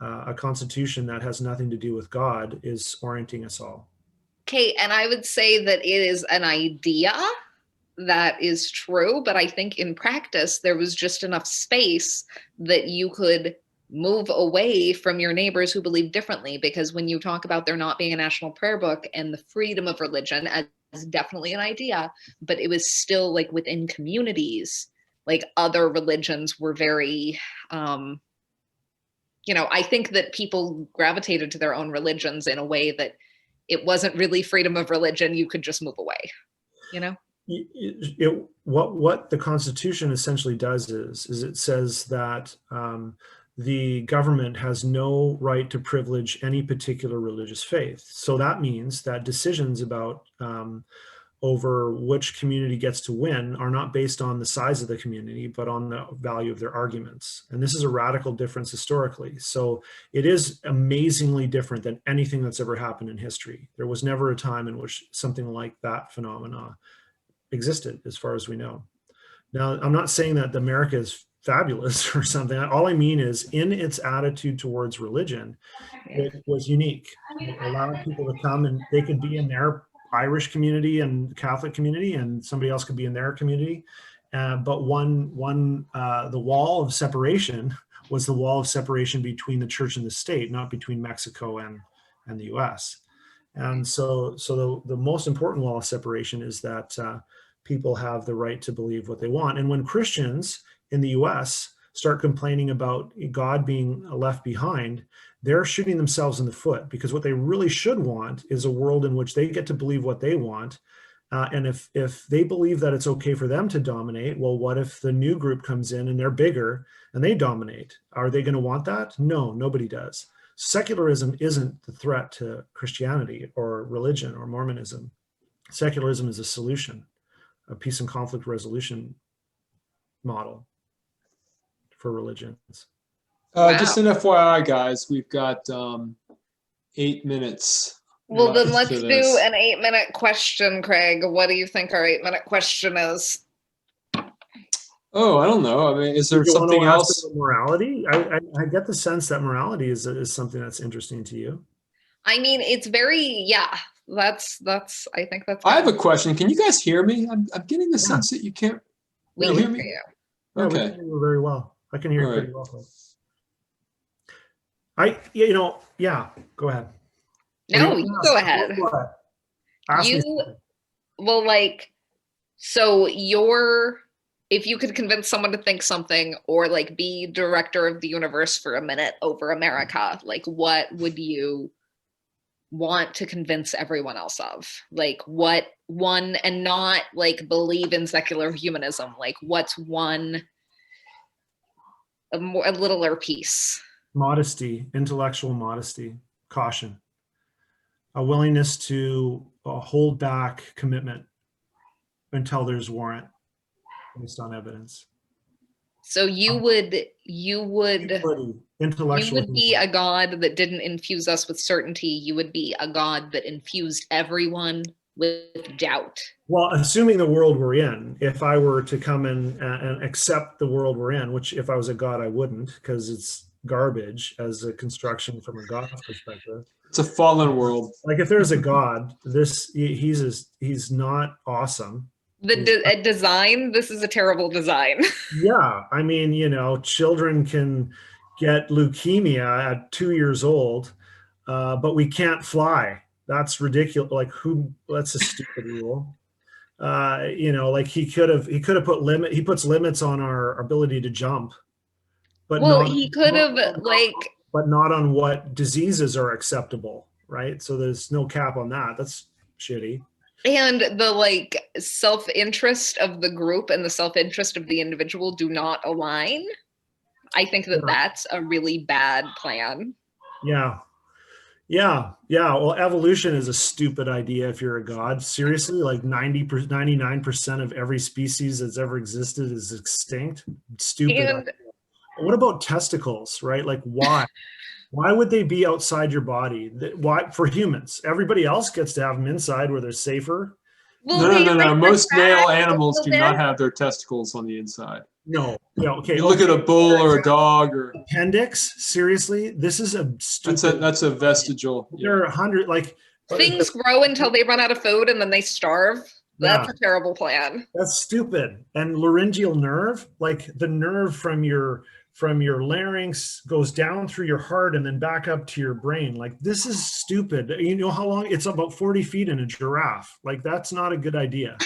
[SPEAKER 2] a constitution that has nothing to do with God is orienting us all.
[SPEAKER 3] Okay, and I would say that it is an idea that is true, but I think in practice there was just enough space that you could move away from your neighbors who believe differently, because when you talk about there not being a national prayer book and the freedom of religion as definitely an idea, but it was still like within communities, like other religions were very, you know, I think that people gravitated to their own religions in a way that it wasn't really freedom of religion. You could just move away, you know?
[SPEAKER 2] What the Constitution essentially does is it says that the government has no right to privilege any particular religious faith. So that means that decisions about over which community gets to win are not based on the size of the community, but on the value of their arguments. And this is a radical difference historically. So it is amazingly different than anything that's ever happened in history. There was never a time in which something like that phenomena existed, as far as we know. Now, I'm not saying that America is fabulous or something. All I mean is in its attitude towards religion, it was unique. It allowed people to come and they could be in their Irish community and Catholic community, and somebody else could be in their community. But the wall of separation was the wall of separation between the church and the state, not between Mexico and the US. And so the most important wall of separation is that people have the right to believe what they want. And when Christians in the US start complaining about God being left behind, they're shooting themselves in the foot, because what they really should want is a world in which they get to believe what they want. And if they believe that it's okay for them to dominate, well, what if the new group comes in and they're bigger and they dominate? Are they going to want that? No, nobody does. Secularism isn't the threat to Christianity or religion or Mormonism. Secularism is a solution, a peace and conflict resolution model for religions.
[SPEAKER 3] Wow.
[SPEAKER 1] Just an FYI, guys, we've got 8 minutes.
[SPEAKER 3] Well, then
[SPEAKER 1] left
[SPEAKER 3] let's
[SPEAKER 1] to
[SPEAKER 3] do
[SPEAKER 1] this.
[SPEAKER 3] an 8-minute question, Craig. What do you think our 8-minute question is?
[SPEAKER 1] Oh, I don't know. I mean, is there
[SPEAKER 2] Do you want to
[SPEAKER 1] something
[SPEAKER 2] ask
[SPEAKER 1] else?
[SPEAKER 2] about morality? I get the sense that morality is something that's interesting to you.
[SPEAKER 3] I mean, it's very, yeah, that's, I think that's.
[SPEAKER 1] I have a question. Can you guys hear me? I'm getting the
[SPEAKER 2] Yeah.
[SPEAKER 1] sense that you can't.
[SPEAKER 3] We
[SPEAKER 1] Yeah,
[SPEAKER 3] can
[SPEAKER 1] hear
[SPEAKER 3] hear
[SPEAKER 1] me?
[SPEAKER 3] you.
[SPEAKER 2] Yeah, we
[SPEAKER 1] Okay.
[SPEAKER 2] can hear you very well. I can hear you
[SPEAKER 1] All
[SPEAKER 2] pretty
[SPEAKER 1] right.
[SPEAKER 2] well. Yeah, go ahead.
[SPEAKER 3] No, you go ahead.
[SPEAKER 2] What? Ask me
[SPEAKER 3] You,
[SPEAKER 2] something.
[SPEAKER 3] well, like, so if you could convince someone to think something or like be director of the universe for a minute over America, like what would you want to convince everyone else of? Like what one, and not like believe in secular humanism, like what's one, a littler piece?
[SPEAKER 2] Modesty, intellectual modesty, caution, a willingness to hold back commitment until there's warrant based on evidence.
[SPEAKER 3] So you would
[SPEAKER 2] Intellectual
[SPEAKER 3] be a God that didn't infuse us with certainty. You would be a God that infused everyone with doubt.
[SPEAKER 2] Well, assuming the world we're in, if I were to come in and accept the world we're in, which if I was a God, I wouldn't, because it's garbage as a construction from a God's perspective.
[SPEAKER 1] It's a fallen world.
[SPEAKER 2] Like if there's a God, he's not awesome.
[SPEAKER 3] A design, this is a terrible design.
[SPEAKER 2] Yeah, I mean, children can get leukemia at 2 years old, but we can't fly. That's ridiculous. Like that's a stupid rule. Like he could have he puts limits on our ability to jump, but
[SPEAKER 3] Well,
[SPEAKER 2] not
[SPEAKER 3] he could have like,
[SPEAKER 2] but not on what diseases are acceptable, right? So there's no cap on that. That's shitty.
[SPEAKER 3] and the like self-interest of the group and the self-interest of the individual do not align. I think that
[SPEAKER 2] Yeah.
[SPEAKER 3] that's a really bad plan.
[SPEAKER 2] Yeah. Well, evolution is a stupid idea if you're a god. Seriously, like 99% of every species that's ever existed is extinct. Stupid.
[SPEAKER 3] And
[SPEAKER 2] What about testicles, right? Like why? Why would they be outside your body? Why for humans? Everybody else gets to have them inside where they're safer.
[SPEAKER 3] well,
[SPEAKER 1] No.
[SPEAKER 3] okay, like
[SPEAKER 1] Most male
[SPEAKER 3] the
[SPEAKER 1] animals do not
[SPEAKER 3] then-
[SPEAKER 1] have their testicles on the inside.
[SPEAKER 2] No. Yeah. Okay.
[SPEAKER 1] You look at a bull or a dog, or
[SPEAKER 2] Appendix. Seriously, this is a stupid.
[SPEAKER 1] that's a vestigial.
[SPEAKER 2] There are 100 like
[SPEAKER 3] things grow until they run out of food and then they starve. That's a terrible plan.
[SPEAKER 2] That's stupid. And laryngeal nerve, like the nerve from your larynx goes down through your heart and then back up to your brain. Like this is stupid. You know how long? It's about 40 feet in a giraffe. Like that's not a good idea.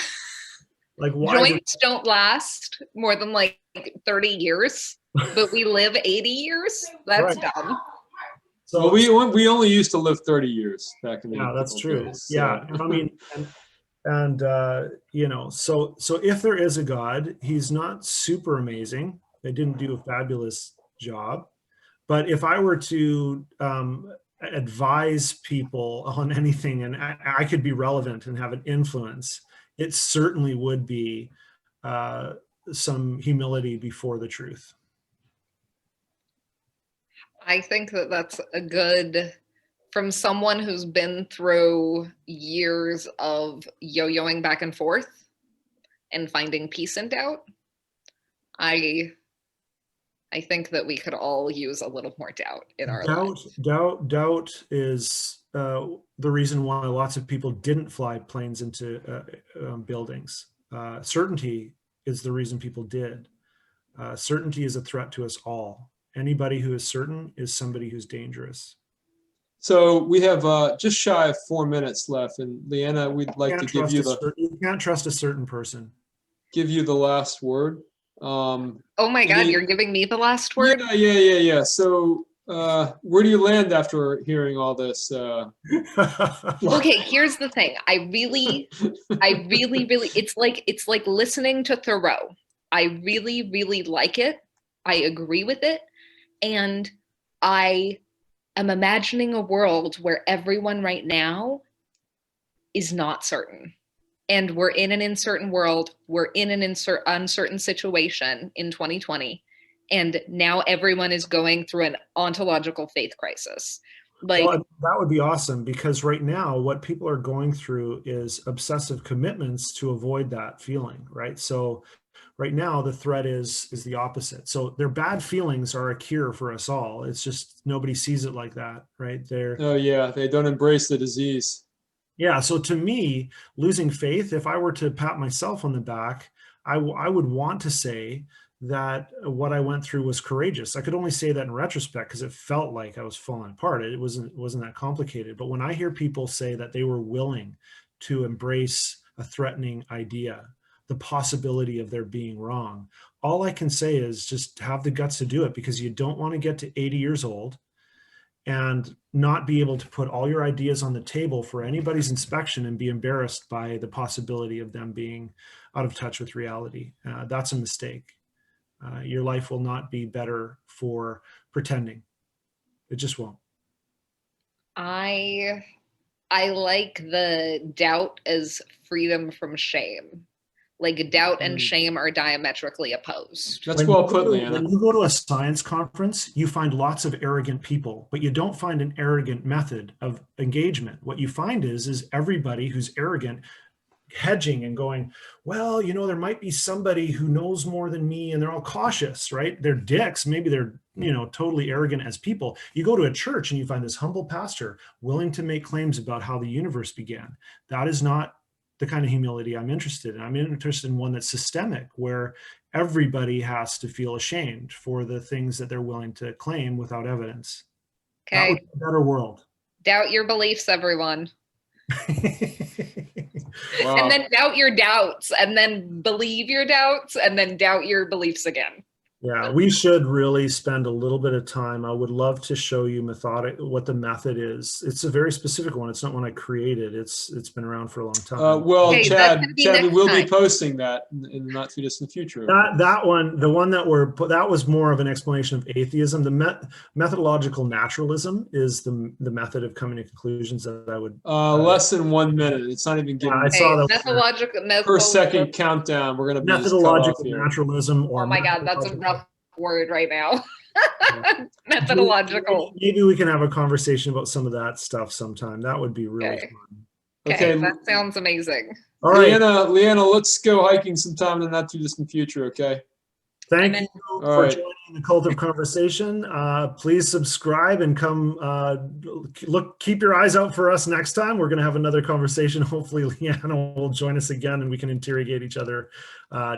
[SPEAKER 2] Like why?
[SPEAKER 3] Joints don't last more than like 30 years, but we live 80 years. That's
[SPEAKER 2] Right.
[SPEAKER 3] dumb.
[SPEAKER 2] So
[SPEAKER 1] Well, we only used to live 30 years back in the
[SPEAKER 2] yeah, that's
[SPEAKER 1] old
[SPEAKER 2] true.
[SPEAKER 1] days, so.
[SPEAKER 2] Yeah, I mean, and so if there is a God, he's not super amazing. They didn't do a fabulous job. But if I were to advise people on anything, and I could be relevant and have an influence, it certainly would be some humility before the truth.
[SPEAKER 3] I think that that's a good, from someone who's been through years of yo-yoing back and forth and finding peace in doubt. I think that we could all use a little more doubt in our lives.
[SPEAKER 2] Doubt is the reason why lots of people didn't fly planes into buildings. Certainty is the reason people did. Certainty is a threat to us all. Anybody who is certain is somebody who's dangerous.
[SPEAKER 1] So we have just shy of 4 minutes left, and Leanna, we'd like to give you
[SPEAKER 2] you can't trust a certain person.
[SPEAKER 1] Give you the last word.
[SPEAKER 3] Oh my God, you're giving me the last word?
[SPEAKER 1] Yeah. So where do you land after hearing all this?
[SPEAKER 3] Okay, here's the thing. I really, it's like listening to Thoreau. I really, really like it. I agree with it. And I am imagining a world where everyone right now is not certain. And we're in an uncertain world. We're in an uncertain situation in 2020. And now everyone is going through an ontological faith crisis. Like,
[SPEAKER 2] well, that would be awesome, because right now what people are going through is obsessive commitments to avoid that feeling, right? So right now the threat is the opposite. So their bad feelings are a cure for us all. It's just nobody sees it like that, right?
[SPEAKER 1] Oh yeah, they don't embrace the disease.
[SPEAKER 2] Yeah. So to me, losing faith, if I were to pat myself on the back, I would want to say that what I went through was courageous. I could only say that in retrospect because it felt like I was falling apart. It wasn't that complicated. But when I hear people say that they were willing to embrace a threatening idea, the possibility of their being wrong, all I can say is just have the guts to do it, because you don't want to get to 80 years old and not be able to put all your ideas on the table for anybody's inspection and be embarrassed by the possibility of them being out of touch with reality. That's a mistake. Your life will not be better for pretending. It just won't.
[SPEAKER 3] I like the doubt as freedom from shame. Like doubt and shame are diametrically opposed.
[SPEAKER 1] That's well put, Leanna.
[SPEAKER 2] When you go to a science conference, you find lots of arrogant people, but you don't find an arrogant method of engagement. What you find is everybody who's arrogant hedging and going, well, there might be somebody who knows more than me, and they're all cautious, right? They're dicks. Maybe they're, totally arrogant as people. You go to a church and you find this humble pastor willing to make claims about how the universe began. That is not the kind of humility I'm interested in. I'm interested in one that's systemic, where everybody has to feel ashamed for the things that they're willing to claim without evidence.
[SPEAKER 3] Okay.
[SPEAKER 2] That would be a better world.
[SPEAKER 3] Doubt your beliefs, everyone.
[SPEAKER 1] Wow.
[SPEAKER 3] And then doubt your doubts, and then believe your doubts, and then doubt your beliefs again.
[SPEAKER 2] Yeah, we should really spend a little bit of time. I would love to show you what the method is. It's a very specific one. It's not one I created. It's been around for a long time.
[SPEAKER 1] Well,
[SPEAKER 3] Okay, that's
[SPEAKER 1] Chad,
[SPEAKER 3] gonna be
[SPEAKER 1] we
[SPEAKER 3] next
[SPEAKER 1] will be
[SPEAKER 3] time.
[SPEAKER 1] posting that in the not too distant future.
[SPEAKER 2] That one, the one that that was more of an explanation of atheism. The methodological naturalism is the method of coming to conclusions that I would.
[SPEAKER 1] Less than 1 minute. It's not even giving
[SPEAKER 2] I saw that
[SPEAKER 1] per second countdown. We're going to be just cut off
[SPEAKER 2] methodological
[SPEAKER 1] here.
[SPEAKER 2] naturalism. Or
[SPEAKER 3] Oh my God, that's a rough word right now. Methodological.
[SPEAKER 2] Maybe we can have a conversation about some of that stuff sometime. That would be really
[SPEAKER 3] Okay.
[SPEAKER 2] fun.
[SPEAKER 3] Okay, that sounds amazing.
[SPEAKER 2] All right.
[SPEAKER 1] Leanna, let's go hiking sometime in the not too distant future, okay?
[SPEAKER 2] Thank you
[SPEAKER 1] All
[SPEAKER 2] for
[SPEAKER 1] right.
[SPEAKER 2] joining the Cult of Conversation. Please subscribe and come keep your eyes out for us next time. We're going to have another conversation. Hopefully Leanna will join us again and we can interrogate each other.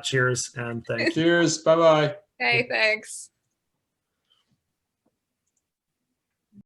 [SPEAKER 2] Cheers and thank you.
[SPEAKER 1] Cheers. Bye-bye.
[SPEAKER 3] Okay, thanks.